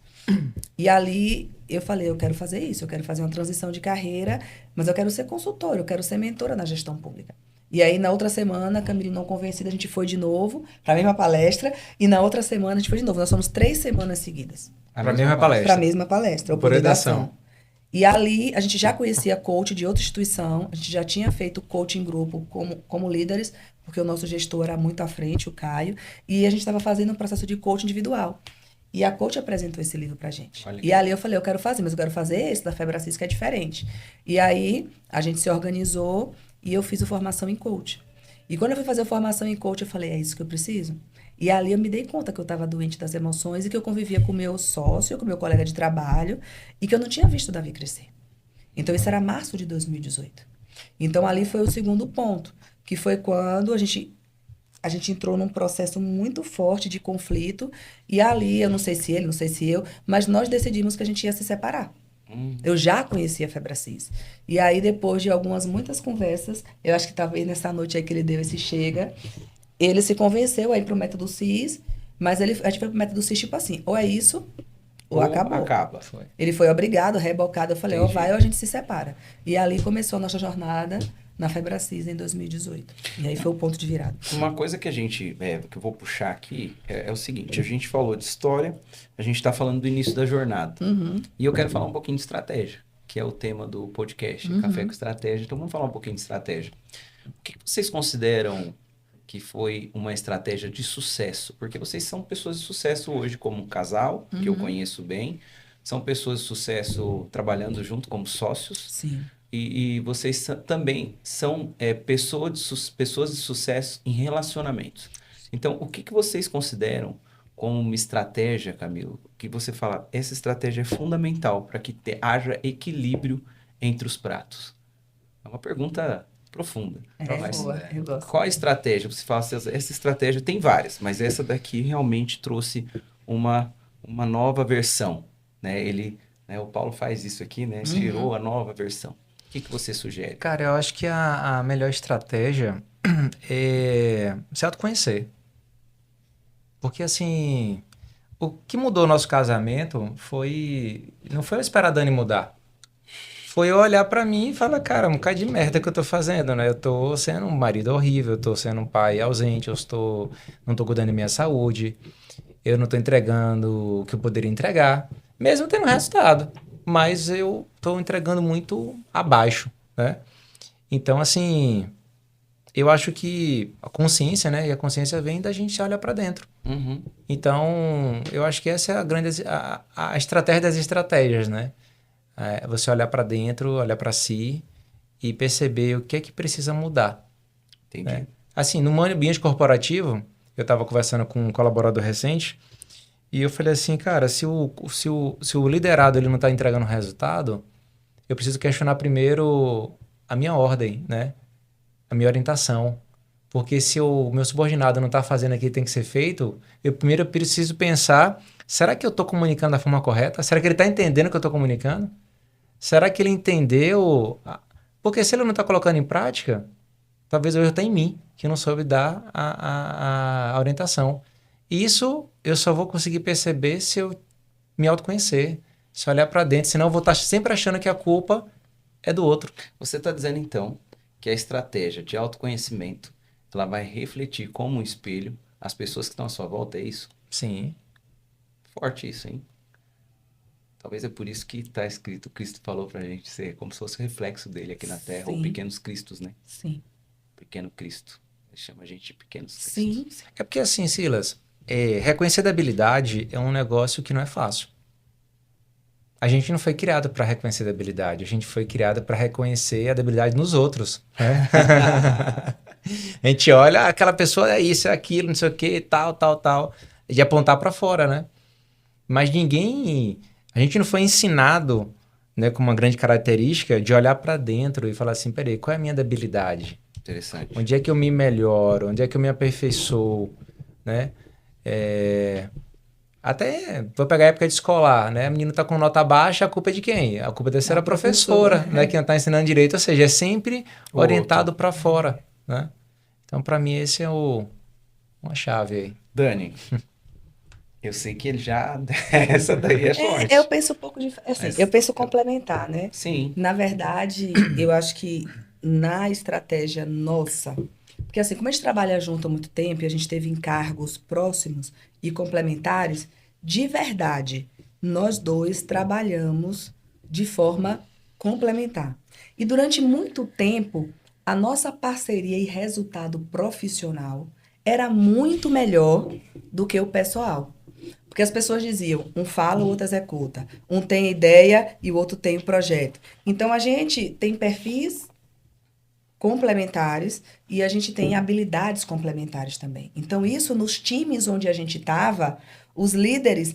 E ali eu falei, eu quero fazer isso, eu quero fazer uma transição de carreira, mas eu quero ser consultora, eu quero ser mentora na gestão pública. E aí, na outra semana, a Camila não convencida, a gente foi de novo para a mesma palestra, e na outra semana a gente foi de novo. Nós fomos 3 semanas seguidas. Para a mesma palestra. Para a mesma palestra, o Poder da Ação. E ali, a gente já conhecia coach de outra instituição, a gente já tinha feito coaching em grupo como líderes, porque o nosso gestor era muito à frente, o Caio, e a gente estava fazendo um processo de coaching individual. E a coach apresentou esse livro pra gente. E ali eu falei, eu quero fazer, mas eu quero fazer esse da Febracis, que é diferente. E aí, a gente se organizou e eu fiz a formação em coach. E quando eu fui fazer a formação em coach, eu falei, é isso que eu preciso? E ali eu me dei conta que eu estava doente das emoções e que eu convivia com o meu sócio, com o meu colega de trabalho, e que eu não tinha visto o Davi crescer. Então, isso era março de 2018. Então, ali foi o segundo ponto, que foi quando a gente entrou num processo muito forte de conflito, e ali, eu não sei se ele, não sei se eu, mas nós decidimos que a gente ia se separar. Eu já conhecia a Febracis. E aí, depois de muitas conversas, eu acho que talvez nessa noite aí que ele deu esse chega, ele se convenceu a ir pro método CIS, mas a gente foi pro método CIS tipo assim, ou é isso, ou acabou. Acaba. Ele foi obrigado, rebocado, eu falei, ou vai ou a gente se separa. E ali começou a nossa jornada na Febracis em 2018. E aí foi o ponto de virada. Uma coisa que que eu vou puxar aqui é o seguinte, a gente falou de história, a gente está falando do início da jornada. E eu quero falar um pouquinho de estratégia, que é o tema do podcast, Café com Estratégia. Então vamos falar um pouquinho de estratégia. O que vocês consideram que foi uma estratégia de sucesso? Porque vocês são pessoas de sucesso hoje como um casal, que eu conheço bem, são pessoas de sucesso trabalhando junto como sócios. Sim. E vocês também são pessoas de sucesso em relacionamentos. Então, o que vocês consideram como uma estratégia, Camilo, que você fala, essa estratégia é fundamental para que haja equilíbrio entre os pratos? É uma pergunta profunda. Boa, eu gosto. Qual a estratégia? Você fala, essa estratégia tem várias, mas essa daqui realmente trouxe uma nova versão, né? O Paulo faz isso aqui, né? Tirou a nova versão. O que você sugere? Cara, eu acho que a melhor estratégia é se autoconhecer. Porque, assim, o que mudou o nosso casamento não foi eu esperar a Dani mudar. Foi eu olhar pra mim e falar, cara, um bocado de merda que eu tô fazendo, né? Eu tô sendo um marido horrível, eu tô sendo um pai ausente, não tô cuidando da minha saúde, eu não tô entregando o que eu poderia entregar, mesmo tendo resultado, mas eu tô entregando muito abaixo, né? Então, assim, eu acho que a consciência, né? E a consciência vem da gente olhar pra dentro. Uhum. Então, eu acho que essa é a estratégia das estratégias, né? Você olhar para dentro, olhar para si e perceber o que é que precisa mudar. Entendi. Né? Assim, no ambiente corporativo, eu estava conversando com um colaborador recente e eu falei assim, cara, se o liderado ele não está entregando resultado, eu preciso questionar primeiro a minha ordem, né? A minha orientação. Porque se o meu subordinado não está fazendo aquilo que tem que ser feito, eu primeiro preciso pensar, será que eu estou comunicando da forma correta? Será que ele está entendendo o que eu estou comunicando? Será que ele entendeu? Porque se ele não está colocando em prática, talvez eu está em mim, que não soube dar a orientação. E isso eu só vou conseguir perceber se eu me autoconhecer, se olhar para dentro, senão eu vou estar sempre achando que a culpa é do outro. Você está dizendo, então, que a estratégia de autoconhecimento ela vai refletir como um espelho as pessoas que estão à sua volta, é isso? Sim. Forte isso, hein? Talvez é por isso que está escrito, Cristo falou pra gente ser como se fosse o reflexo dele aqui na Terra, ou Sim. pequenos cristos, né? Sim. Pequeno Cristo. Ele chama a gente de pequenos cristos. Sim. É porque assim, Silas, reconhecer a habilidade é um negócio que não é fácil. A gente não foi criado para reconhecer a habilidade, a gente foi criado para reconhecer a debilidade nos outros. Né? A gente olha, aquela pessoa é isso, é aquilo, não sei o que, tal, de apontar para fora, né? Mas a gente não foi ensinado, né, com uma grande característica de olhar para dentro e falar assim, peraí, qual é a minha debilidade? Interessante. Onde é que eu me melhoro? Onde é que eu me aperfeiçoo? Né? Até vou pegar a época de escolar, né? A menina tá com nota baixa, a culpa é de quem? A culpa deve ser a professora, né? Que não tá ensinando direito, ou seja, é sempre orientado para fora, né? Então, para mim, esse é uma chave aí. Dani, eu sei que ele já... Essa daí é forte. Eu penso um pouco de... Assim, Mas- eu penso complementar, né? Sim. Na verdade, eu acho que na estratégia nossa, porque assim, como a gente trabalha junto há muito tempo e a gente teve encargos próximos e complementares, de verdade, nós dois trabalhamos de forma complementar. E durante muito tempo, a nossa parceria e resultado profissional era muito melhor do que o pessoal. Porque as pessoas diziam, um fala, o outro executa. Um tem ideia e o outro tem o projeto. Então, a gente tem perfis complementares e a gente tem habilidades complementares também. Então, isso nos times onde a gente estava, os líderes,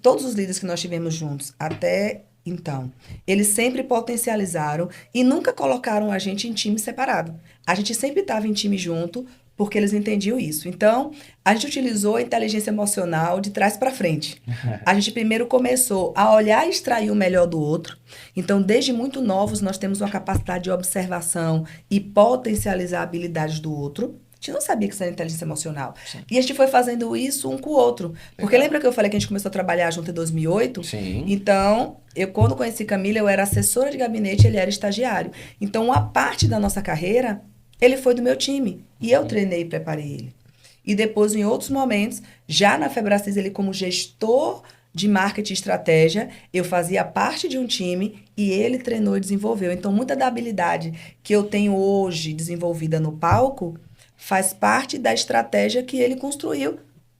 todos os líderes que nós tivemos juntos até então, eles sempre potencializaram e nunca colocaram a gente em time separado. A gente sempre estava em time junto, porque eles entendiam isso. Então, a gente utilizou a inteligência emocional de trás para frente. A gente primeiro começou a olhar e extrair o melhor do outro. Então, desde muito novos, nós temos uma capacidade de observação e potencializar habilidades do outro. A gente não sabia que isso era inteligência emocional. Sim. E a gente foi fazendo isso um com o outro. Porque lembra que eu falei que a gente começou a trabalhar junto em 2008? Sim. Então, quando conheci Camila, eu era assessora de gabinete, ele era estagiário. Então, uma parte da nossa carreira, ele foi do meu time. E eu treinei e preparei ele. E depois, em outros momentos, já na Febracis, ele como gestor de marketing e estratégia, eu fazia parte de um time e ele treinou e desenvolveu. Então, muita da habilidade que eu tenho hoje desenvolvida no palco faz parte da estratégia que ele construiu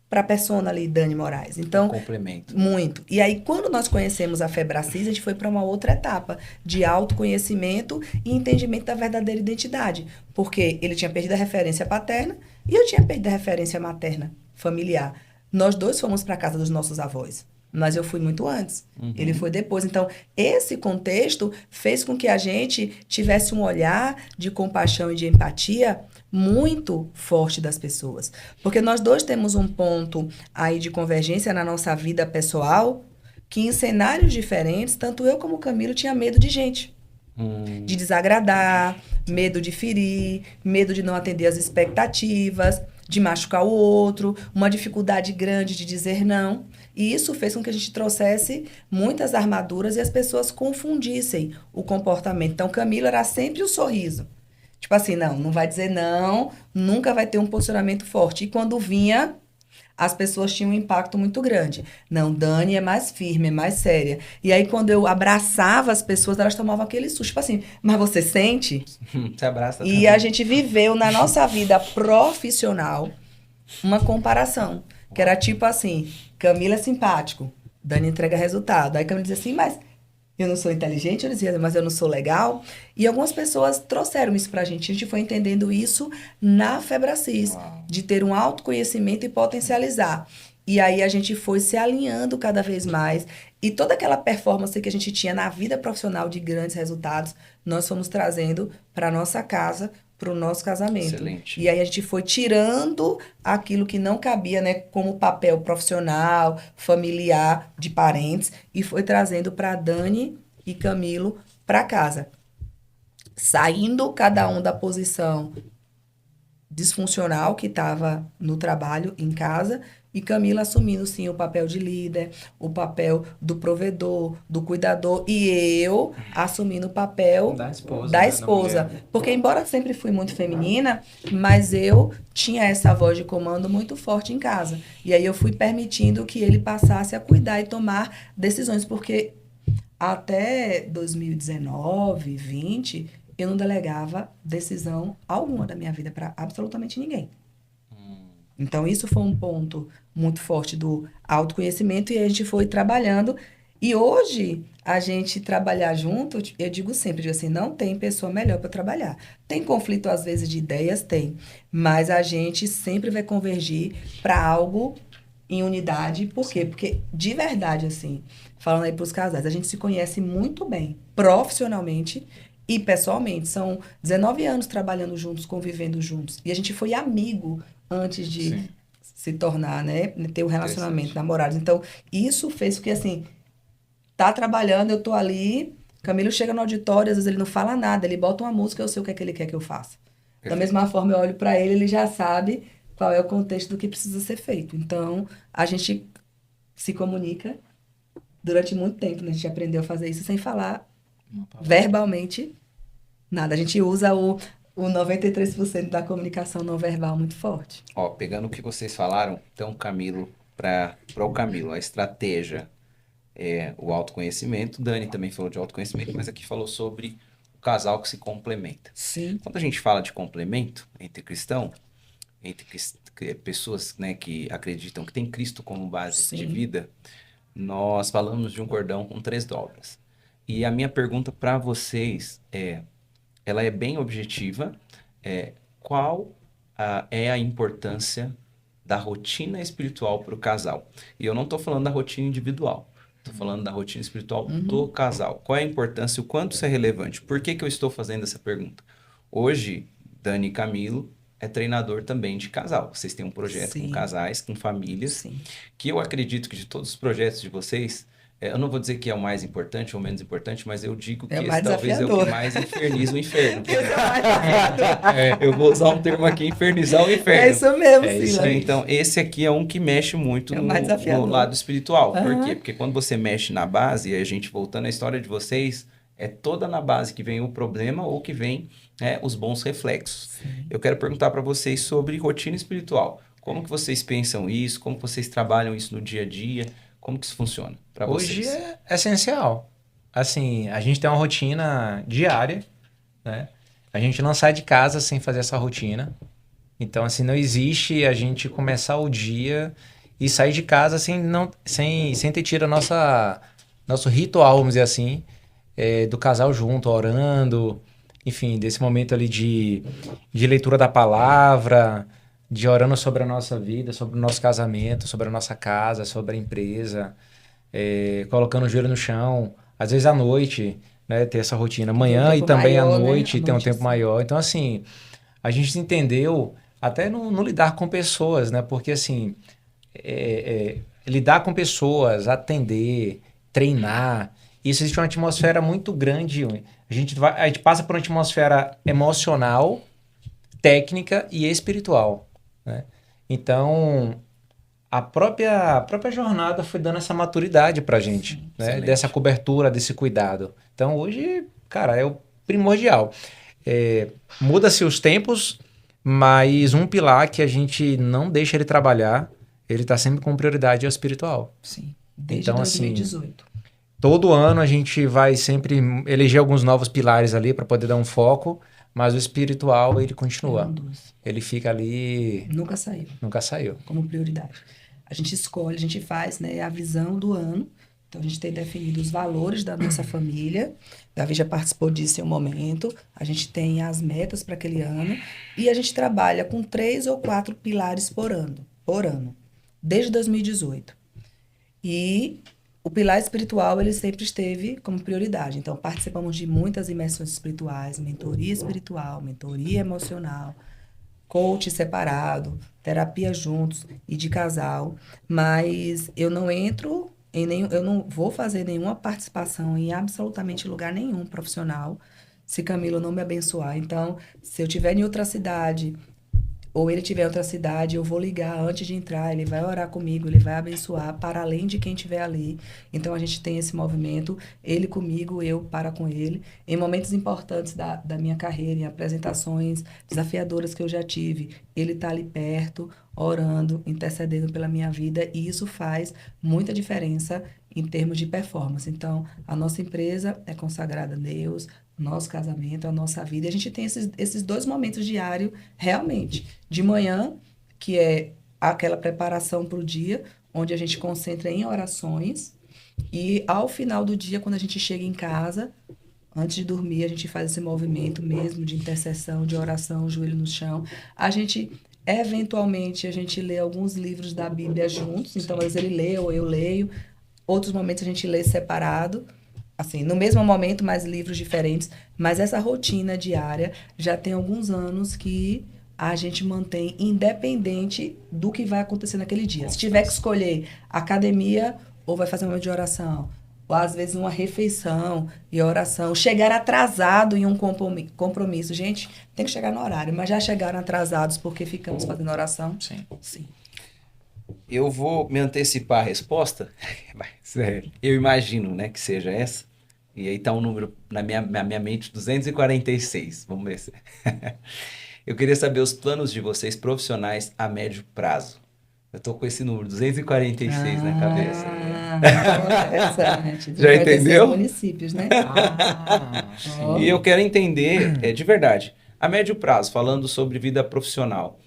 para a persona ali, Dani Moraes. Então, Complemento. muito. E aí, quando nós conhecemos a Febracis, a gente foi para uma outra etapa de autoconhecimento e entendimento da verdadeira identidade. Porque ele tinha perdido a referência paterna e eu tinha perdido a referência materna, familiar. Nós dois fomos para a casa dos nossos avós. Mas eu fui muito antes. Ele foi depois. Então, esse contexto fez com que a gente tivesse um olhar de compaixão e de empatia muito forte das pessoas. Porque nós dois temos um ponto aí de convergência na nossa vida pessoal, que em cenários diferentes, tanto eu como o Camilo tinha medo de gente. De desagradar, medo de ferir, medo de não atender as expectativas. de machucar o outro, uma dificuldade grande de dizer não. E isso fez com que a gente trouxesse muitas armaduras e as pessoas confundissem o comportamento. Então, Camilo era sempre o sorriso. Tipo assim, não vai dizer não, nunca vai ter um posicionamento forte. E quando vinha, as pessoas tinham um impacto muito grande. Não, Dani é mais firme, é mais séria. E aí, quando eu abraçava as pessoas, elas tomavam aquele susto. Tipo assim, mas você sente? Você abraça E também. a gente viveu na nossa vida profissional uma comparação. Que era tipo assim, Camila é simpático, Dani entrega resultado. Aí Camila dizia assim, mas eu não sou inteligente, eu dizia, mas eu não sou legal. E algumas pessoas trouxeram isso pra gente. A gente foi entendendo isso na Febracis, Uau. de ter um autoconhecimento e potencializar. E aí a gente foi se alinhando cada vez mais. E toda aquela performance que a gente tinha na vida profissional de grandes resultados, nós fomos trazendo para nossa casa, para o nosso casamento. Excelente. E aí a gente foi tirando aquilo que não cabia, né, como papel profissional, familiar, de parentes, e foi trazendo para Dani e Camilo para casa. Saindo cada um da posição disfuncional que estava no trabalho, em casa, e Camila assumindo, sim, o papel de líder, o papel do provedor, do cuidador, e eu assumindo o papel Da esposa. da né, esposa. mulher. Porque, embora sempre fui muito feminina, mas eu tinha essa voz de comando muito forte em casa. E aí eu fui permitindo que ele passasse a cuidar e tomar decisões, porque até 2019, 20, eu não delegava decisão alguma da minha vida para absolutamente ninguém. Então, isso foi um ponto muito forte do autoconhecimento e a gente foi trabalhando. E hoje, a gente trabalhar junto, eu digo sempre, assim, não tem pessoa melhor para trabalhar. Tem conflito, às vezes, de ideias? Tem. Mas a gente sempre vai convergir para algo em unidade. Por quê? Porque, de verdade, assim, falando aí para os casais, a gente se conhece muito bem, profissionalmente e pessoalmente. São 19 anos trabalhando juntos, convivendo juntos. E a gente foi amigo antes de Sim. se tornar, né? Ter um relacionamento, Interessante. namorados. Então, isso fez com que, assim, tá trabalhando, eu tô ali, Camilo chega no auditório, às vezes ele não fala nada, ele bota uma música, eu sei o que é que ele quer que eu faça. Da Perfeito. mesma forma, eu olho para ele, ele já sabe qual é o contexto do que precisa ser feito. Então, a gente se comunica durante muito tempo, né? A gente aprendeu a fazer isso sem falar verbalmente nada. A gente usa o 93% da comunicação não verbal muito forte. Ó, pegando o que vocês falaram, então, Camilo, para o Camilo, a estratégia é o autoconhecimento. Dani também falou de autoconhecimento, mas aqui falou sobre o casal que se complementa. Sim. Quando a gente fala de complemento entre cristão, pessoas, né, que acreditam que tem Cristo como base Sim. de vida, nós falamos de um cordão com 3 dobras. E a minha pergunta para vocês ela é bem objetiva. Qual é a importância da rotina espiritual para o casal? E eu não estou falando da rotina individual. Estou falando da rotina espiritual do casal. Qual é a importância e o quanto isso é relevante? Por que eu estou fazendo essa pergunta? Hoje, Dani e Camilo é treinador também de casal. Vocês têm um projeto com Sim. casais, com famílias, Sim. que eu acredito que de todos os projetos de vocês, eu não vou dizer que é o mais importante ou menos importante, mas eu digo que É o esse mais talvez é o desafiador. que mais inferniza o inferno. Esse é o mais desafiador. Eu vou usar um termo aqui, infernizar o É inferno. isso mesmo, É isso Sila. aí. Então, esse aqui é um que mexe muito É o no, mais desafiador. no lado espiritual. Por Aham. quê? Porque quando você mexe na base, e a gente voltando à história de vocês, é toda na base que vem o problema ou que vem os bons reflexos. Eu quero perguntar para vocês sobre rotina espiritual. Como que vocês pensam isso? Como que vocês trabalham isso no dia a dia? Como que isso funciona para Hoje vocês? é essencial. Assim, a gente tem uma rotina diária, né? A gente não sai de casa sem fazer essa rotina. Então, assim, não existe a gente começar o dia e sair de casa sem ter tido nosso ritual, vamos dizer assim, do casal junto, orando, enfim, desse momento ali de leitura da palavra, de orando sobre a nossa vida, sobre o nosso casamento, sobre a nossa casa, sobre a empresa, colocando o joelho no chão, às vezes à noite, né, ter essa rotina, manhã tempo e também maior, à né? noite, À ter um noite, tempo assim. maior. Então, assim, a gente entendeu até no lidar com pessoas, né? Porque, assim, lidar com pessoas, atender, treinar, isso existe uma atmosfera muito grande. A gente passa por uma atmosfera emocional, técnica e espiritual, né? Então, a própria jornada foi dando essa maturidade pra gente, né? excelente. Dessa cobertura, desse cuidado. Então, hoje, cara, é o primordial. Muda-se os tempos, mas um pilar que a gente não deixa ele trabalhar, ele tá sempre com prioridade é o espiritual. Sim. Desde Então, assim, 2018. todo ano a gente vai sempre eleger alguns novos pilares ali para poder dar um foco, mas o espiritual ele É um continua. dos. Ele fica ali, Nunca saiu nunca saiu. como prioridade. A gente escolhe, a gente faz, né, a visão do ano. Então, a gente tem definido os valores da nossa família. Davi já participou disso em um momento. A gente tem as metas para aquele ano. E a gente trabalha com 3 ou 4 pilares por ano, desde 2018. E o pilar espiritual, ele sempre esteve como prioridade. Então, participamos de muitas imersões espirituais, mentoria espiritual, mentoria emocional, coach separado, terapia juntos e de casal, mas eu não entro em nenhum, eu não vou fazer nenhuma participação em absolutamente lugar nenhum profissional se Camilo não me abençoar. Então, se eu estiver em outra cidade ou ele estiver em outra cidade, eu vou ligar antes de entrar, ele vai orar comigo, ele vai abençoar para além de quem estiver ali. Então a gente tem esse movimento, ele comigo, eu para com ele. Em momentos importantes da minha carreira, em apresentações desafiadoras que eu já tive, ele está ali perto, orando, intercedendo pela minha vida, e isso faz muita diferença em termos de performance. Então, a nossa empresa é consagrada a Deus, nosso casamento, a nossa vida. E a gente tem esses 2 momentos diários, realmente. De manhã, que é aquela preparação para o dia, onde a gente concentra em orações. E ao final do dia, quando a gente chega em casa, antes de dormir, a gente faz esse movimento mesmo de intercessão, de oração, joelho no chão. Eventualmente, a gente lê alguns livros da Bíblia juntos. Então, às vezes ele lê ou eu leio. Outros momentos a gente lê separado. Assim, no mesmo momento, mas livros diferentes. Mas essa rotina diária já tem alguns anos que a gente mantém independente do que vai acontecer naquele dia. Se tiver que escolher academia ou vai fazer um momento de oração, ou às vezes uma refeição e oração, chegar atrasado em um compromisso. Gente, tem que chegar no horário, mas já chegaram atrasados porque ficamos fazendo oração? Sim. Sim. Eu vou me antecipar a resposta, mas eu imagino, né, que seja essa. E aí tá um número na minha mente, 246. Vamos ver se... Eu queria saber os planos de vocês profissionais a médio prazo. Eu tô com esse número, 246 na cabeça. Interessante. Já entendeu? Municípios, né? Ó. E eu quero entender, de verdade, a médio prazo, falando sobre vida profissional,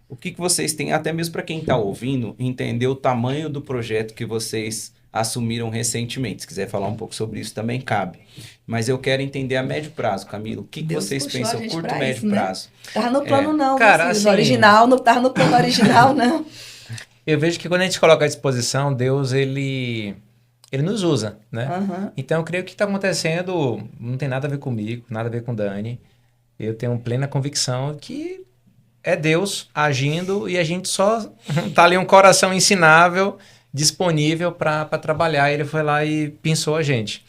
o que vocês têm, até mesmo para quem está ouvindo, entender o tamanho do projeto que vocês assumiram recentemente. Se quiser falar um pouco sobre isso, também cabe. Mas eu quero entender a médio prazo, Camilo. O que Deus vocês puxou a pensam, gente curto, pra médio isso, né? prazo? Tava no plano não, Cara, meu filho, assim- no original, não tava no plano original, não. Eu vejo que quando a gente coloca à disposição, Deus, ele nos usa, né? Aham. Então, eu creio que o que está acontecendo não tem nada a ver comigo, nada a ver com o Dani. Eu tenho plena convicção que é Deus agindo e a gente só tá ali um coração ensinável, disponível para trabalhar. Ele foi lá e pensou a gente.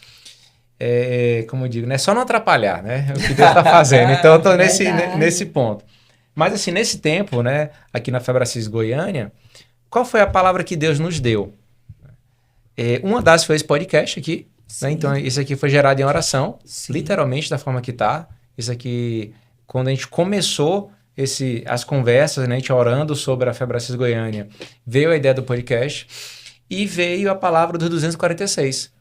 Como eu digo, não é só não atrapalhar, né? É o que Deus está fazendo. Então, eu tô Verdade. nesse ponto. Mas, assim, nesse tempo, né, aqui na Febracis Goiânia, qual foi a palavra que Deus nos deu? Uma das foi esse podcast aqui, né? Sim. Então, isso aqui foi gerado em oração, Sim. literalmente da forma que tá. Isso aqui, quando a gente começou as conversas, né, a gente orando sobre a Febracis Goiânia, veio a ideia do podcast e veio a palavra dos 246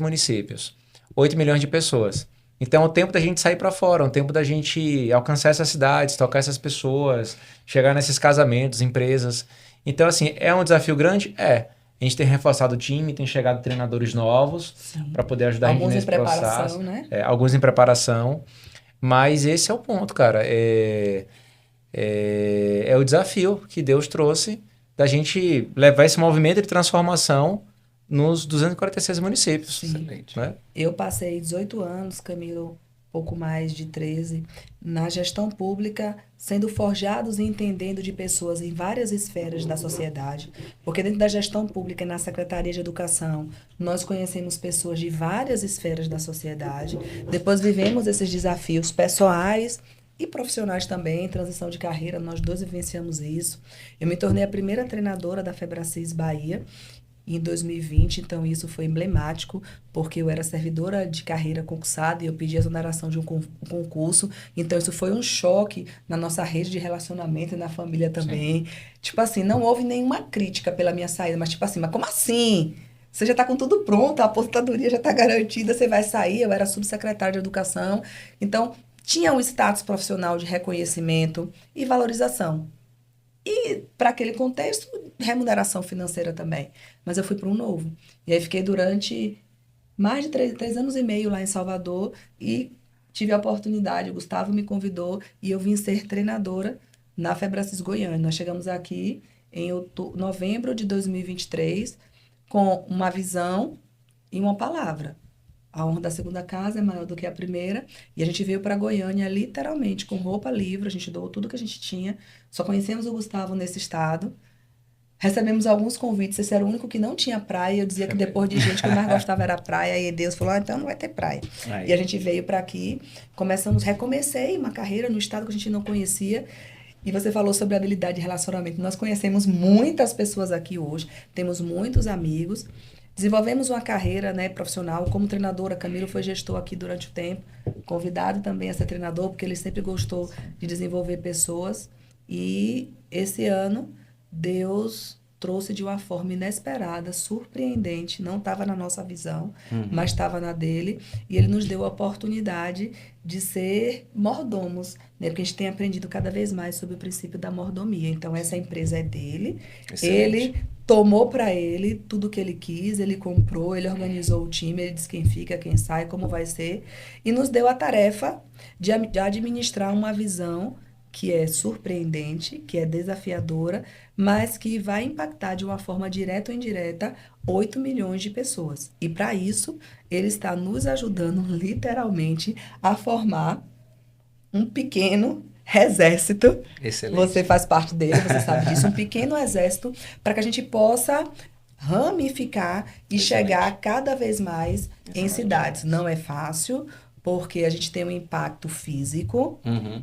municípios, 8 milhões de pessoas. Então, é o tempo da gente sair para fora, é o tempo da gente alcançar essas cidades, tocar essas pessoas, chegar nesses casamentos, empresas. Então, assim, é um desafio grande? É. A gente tem reforçado o time, tem chegado treinadores novos para poder ajudar Alguns a em gente nesse processo. preparação, né? Alguns em preparação. Mas esse é o ponto, cara. É o desafio que Deus trouxe da gente levar esse movimento de transformação nos 246 municípios. Sim. Excelente. Né? Eu passei 18 anos, Camilo, pouco mais de 13, na gestão pública, sendo forjados e entendendo de pessoas em várias esferas da sociedade. Porque dentro da gestão pública e na Secretaria de Educação, nós conhecemos pessoas de várias esferas da sociedade. Depois vivemos esses desafios pessoais e profissionais também, transição de carreira, nós dois vivenciamos isso. Eu me tornei a primeira treinadora da Febracis Bahia em 2020, então isso foi emblemático, porque eu era servidora de carreira concursada e eu pedi a exoneração de um concurso, então isso foi um choque na nossa rede de relacionamento e na família também. Tipo assim, não houve nenhuma crítica pela minha saída, mas tipo assim, mas como assim? Você já está com tudo pronto, a aposentadoria já está garantida, você vai sair. Eu era subsecretária de educação, então tinha um status profissional de reconhecimento e valorização. E, para aquele contexto, remuneração financeira também. Mas eu fui para um novo. E aí fiquei durante mais de 3 anos e meio lá em Salvador e tive a oportunidade, o Gustavo me convidou e eu vim ser treinadora na Febracis Goiânia. Nós chegamos aqui em novembro de 2023 com uma visão e uma palavra. A honra da segunda casa é maior do que a primeira. E a gente veio para Goiânia, literalmente, com roupa livre. A gente doou tudo que a gente tinha. Só conhecemos o Gustavo nesse estado. Recebemos alguns convites. Esse era o único que não tinha praia. Eu dizia que depois de gente, o que eu mais gostava era praia. E Deus falou, então não vai ter praia. Aí. E a gente veio para aqui. Recomecei uma carreira no estado que a gente não conhecia. E você falou sobre habilidade de relacionamento. Nós conhecemos muitas pessoas aqui hoje. Temos muitos amigos. Desenvolvemos uma carreira, né, profissional como treinadora. Camilo foi gestor aqui durante o tempo, convidado também a ser treinador, porque ele sempre gostou de desenvolver pessoas. E esse ano, Deus trouxe de uma forma inesperada, surpreendente, não estava na nossa visão, mas estava na dele, e ele nos deu a oportunidade de ser mordomos, né? Porque a gente tem aprendido cada vez mais sobre o princípio da mordomia. Então, essa empresa é dele, ele tomou para ele tudo que ele quis, ele comprou, ele organizou o time, ele disse quem fica, quem sai, como vai ser, e nos deu a tarefa de administrar uma visão que é surpreendente, que é desafiadora, mas que vai impactar de uma forma direta ou indireta 8 milhões de pessoas. E para isso, ele está nos ajudando literalmente a formar um pequeno exército. Excelente. Você faz parte dele, você sabe disso, um pequeno exército para que a gente possa ramificar e chegar cada vez mais em cidades. Não é fácil, porque a gente tem um impacto físico,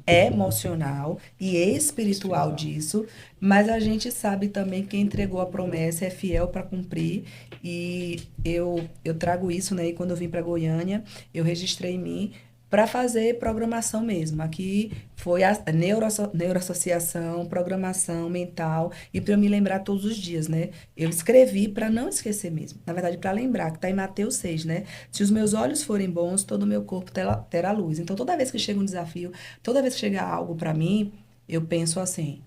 emocional e espiritual disso, mas a gente sabe também que quem entregou a promessa é fiel para cumprir, e eu trago isso, né? E quando eu vim para Goiânia, eu registrei em mim para fazer programação mesmo. Aqui foi a neuroassociação, programação mental, e para eu me lembrar todos os dias, né? Eu escrevi para não esquecer mesmo. Na verdade, para lembrar, que está em Mateus 6, né? Se os meus olhos forem bons, todo o meu corpo terá luz. Então, toda vez que chega um desafio, toda vez que chega algo para mim, eu penso assim,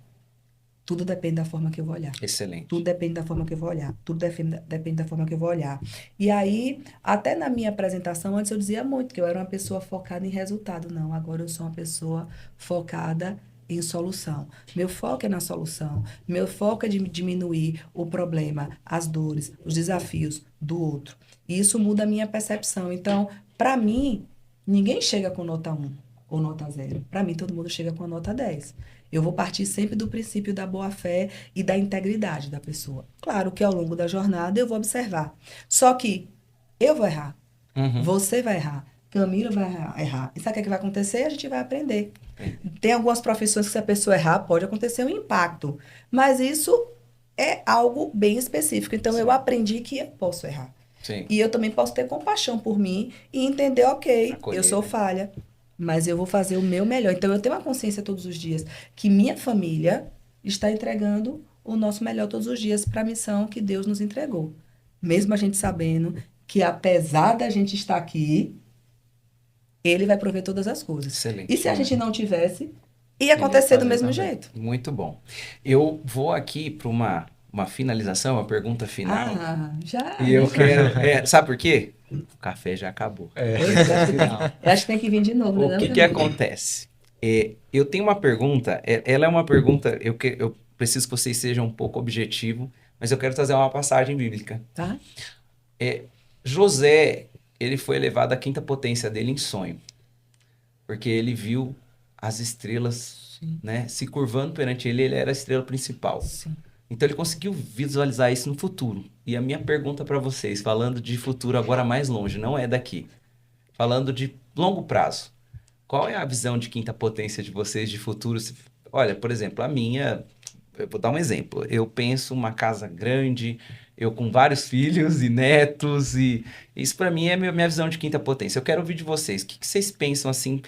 tudo depende da forma que eu vou olhar. Excelente. Tudo depende da forma que eu vou olhar. Tudo depende da forma que eu vou olhar. E aí, até na minha apresentação, antes eu dizia muito que eu era uma pessoa focada em resultado. Não, agora eu sou uma pessoa focada em solução. Meu foco é na solução. Meu foco é de diminuir o problema, as dores, os desafios do outro. E isso muda a minha percepção. Então, para mim, ninguém chega com nota 1 ou nota 0. Para mim, todo mundo chega com a nota 10. Eu vou partir sempre do princípio da boa-fé e da integridade da pessoa. Claro que ao longo da jornada eu vou observar. Só que eu vou errar. Você vai errar. Camila vai errar. E sabe o que vai acontecer? A gente vai aprender. Tem algumas profissões que se a pessoa errar, pode acontecer um impacto. Mas isso é algo bem específico. Então, eu aprendi que eu posso errar. Sim. E eu também posso ter compaixão por mim e entender, ok, Acolher, eu sou falha. Mas eu vou fazer o meu melhor. Então, eu tenho uma consciência todos os dias que minha família está entregando o nosso melhor todos os dias para a missão que Deus nos entregou. Mesmo a gente sabendo que, apesar da gente estar aqui, Ele vai prover todas as coisas. Excelente. E se a gente não tivesse, ia acontecer do mesmo jeito. Muito bom. Eu vou aqui para uma finalização, uma pergunta final. Ah, já. E eu quero... sabe por quê? O café já acabou. Eu acho que tem que vir de novo. O que acontece? Eu tenho uma pergunta, ela é uma pergunta, eu preciso que vocês sejam um pouco objetivos, mas eu quero trazer uma passagem bíblica. Tá? José, ele foi elevado à quinta potência dele em sonho, porque ele viu as estrelas, né, se curvando perante ele, ele era a estrela principal. Sim. Então ele conseguiu visualizar isso no futuro. E a minha pergunta para vocês, falando de futuro agora mais longe, não é daqui, falando de longo prazo, qual é a visão de quinta potência de vocês de futuro? Olha, por exemplo, a minha, eu vou dar um exemplo. Eu penso uma casa grande, eu com vários filhos e netos, e isso para mim é minha visão de quinta potência. Eu quero ouvir de vocês. O que vocês pensam assim,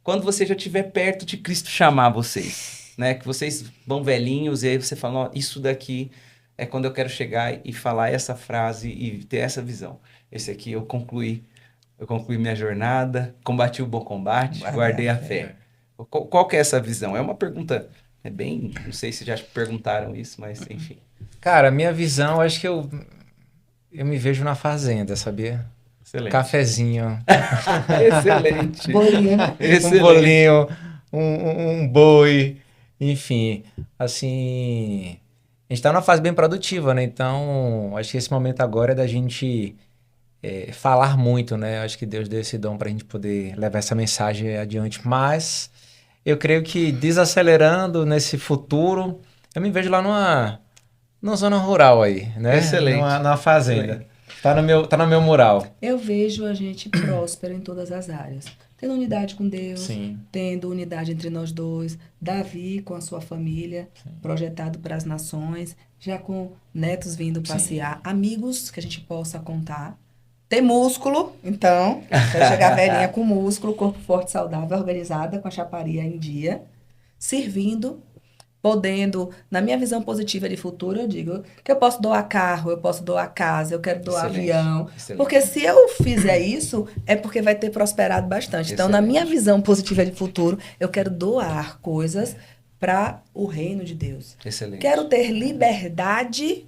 quando você já estiver perto de Cristo chamar vocês, né? Que vocês vão velhinhos e aí você fala, ó, isso daqui é quando eu quero chegar e falar essa frase e ter essa visão. Esse aqui eu concluí minha jornada, combati o bom combate, guardei a fé. Qual que é essa visão? É uma pergunta, não sei se já perguntaram isso, mas enfim. Cara, minha visão, acho que eu me vejo na fazenda, sabia? Excelente. Cafezinho. Excelente. Bolinho. Um bolinho, um boi, enfim, assim, a gente tá numa fase bem produtiva, né? Então, acho que esse momento agora é da gente falar muito, né? Acho que Deus deu esse dom pra gente poder levar essa mensagem adiante, mas eu creio que desacelerando nesse futuro, eu me vejo lá numa zona rural aí, né? Excelente. Numa fazenda. Excelente. Tá no meu mural. Eu vejo a gente próspero em todas as áreas. Tendo unidade com Deus, Sim. tendo unidade entre nós dois, Davi com a sua família, sim, projetado para as nações, já com netos vindo passear, sim, amigos que a gente possa contar, ter músculo, então, vai chegar velhinha com músculo, corpo forte, saudável, organizada, com a chaparia em dia, servindo, podendo, na minha visão positiva de futuro, eu digo que eu posso doar carro, eu posso doar casa, eu quero doar avião. Excelente. Porque se eu fizer isso, é porque vai ter prosperado bastante. Excelente. Então, na minha visão positiva de futuro, eu quero doar coisas para o reino de Deus. Excelente. Quero ter liberdade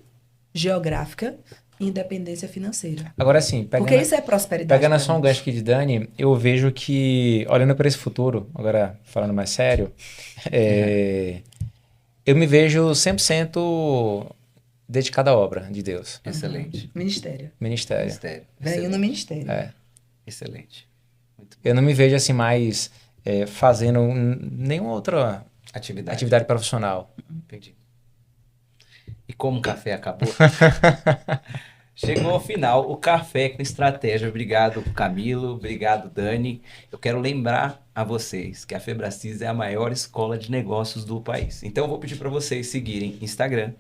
geográfica e independência financeira. Agora sim, porque isso é prosperidade. Pegando só um gancho aqui de Dani, eu vejo que, olhando para esse futuro, agora falando mais sério, eu me vejo 100% dedicado à obra de Deus. Excelente. Ministério. Venho no ministério. Excelente. Muito bom. Eu não me vejo assim mais fazendo nenhuma outra atividade profissional. Entendi. E como o café acabou, chegou ao final o Café com Estratégia. Obrigado, Camilo. Obrigado, Dani. Eu quero lembrar a vocês que a Febracis é a maior escola de negócios do país. Então, eu vou pedir para vocês seguirem Instagram,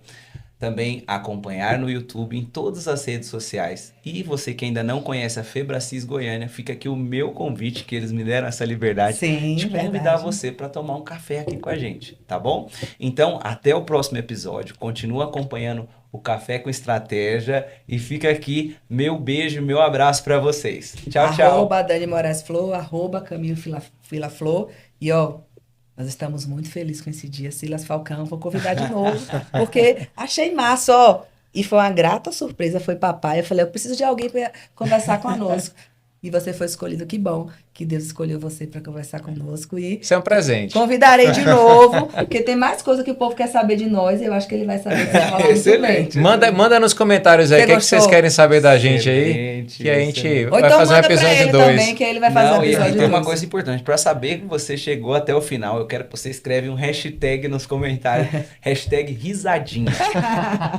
também acompanhar no YouTube, em todas as redes sociais. E você que ainda não conhece a Febracis Goiânia, fica aqui o meu convite, que eles me deram essa liberdade, de convidar você para tomar um café aqui com a gente, tá bom? Então, até o próximo episódio. Continua acompanhando o Café com Estratégia e fica aqui meu beijo, meu abraço para vocês. Tchau, tchau. @Dani Moraes Flor, @Camilo Filaflor. E nós estamos muito felizes com esse dia. Silas Falcão, vou convidar de novo, porque achei massa, E foi uma grata surpresa, foi papai. Eu falei, eu preciso de alguém para conversar conosco. E você foi escolhido, que bom que Deus escolheu você para conversar conosco. E isso é um presente. Convidarei de novo, porque tem mais coisa que o povo quer saber de nós, e eu acho que ele vai saber falar excelente. muito bem. Manda nos comentários aí o que vocês querem saber da gente aí, que a gente vai fazer um episódio 2. Também, que ele vai fazer um episódio 2. E tem uma coisa importante, para saber que você chegou até o final, eu quero que você escreva um hashtag nos comentários, hashtag risadinha.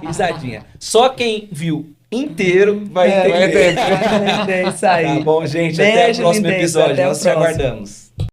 Risadinha. Só quem viu inteiro vai entender. Isso aí. Tá bom, gente? Até o próximo episódio. Nós te aguardamos.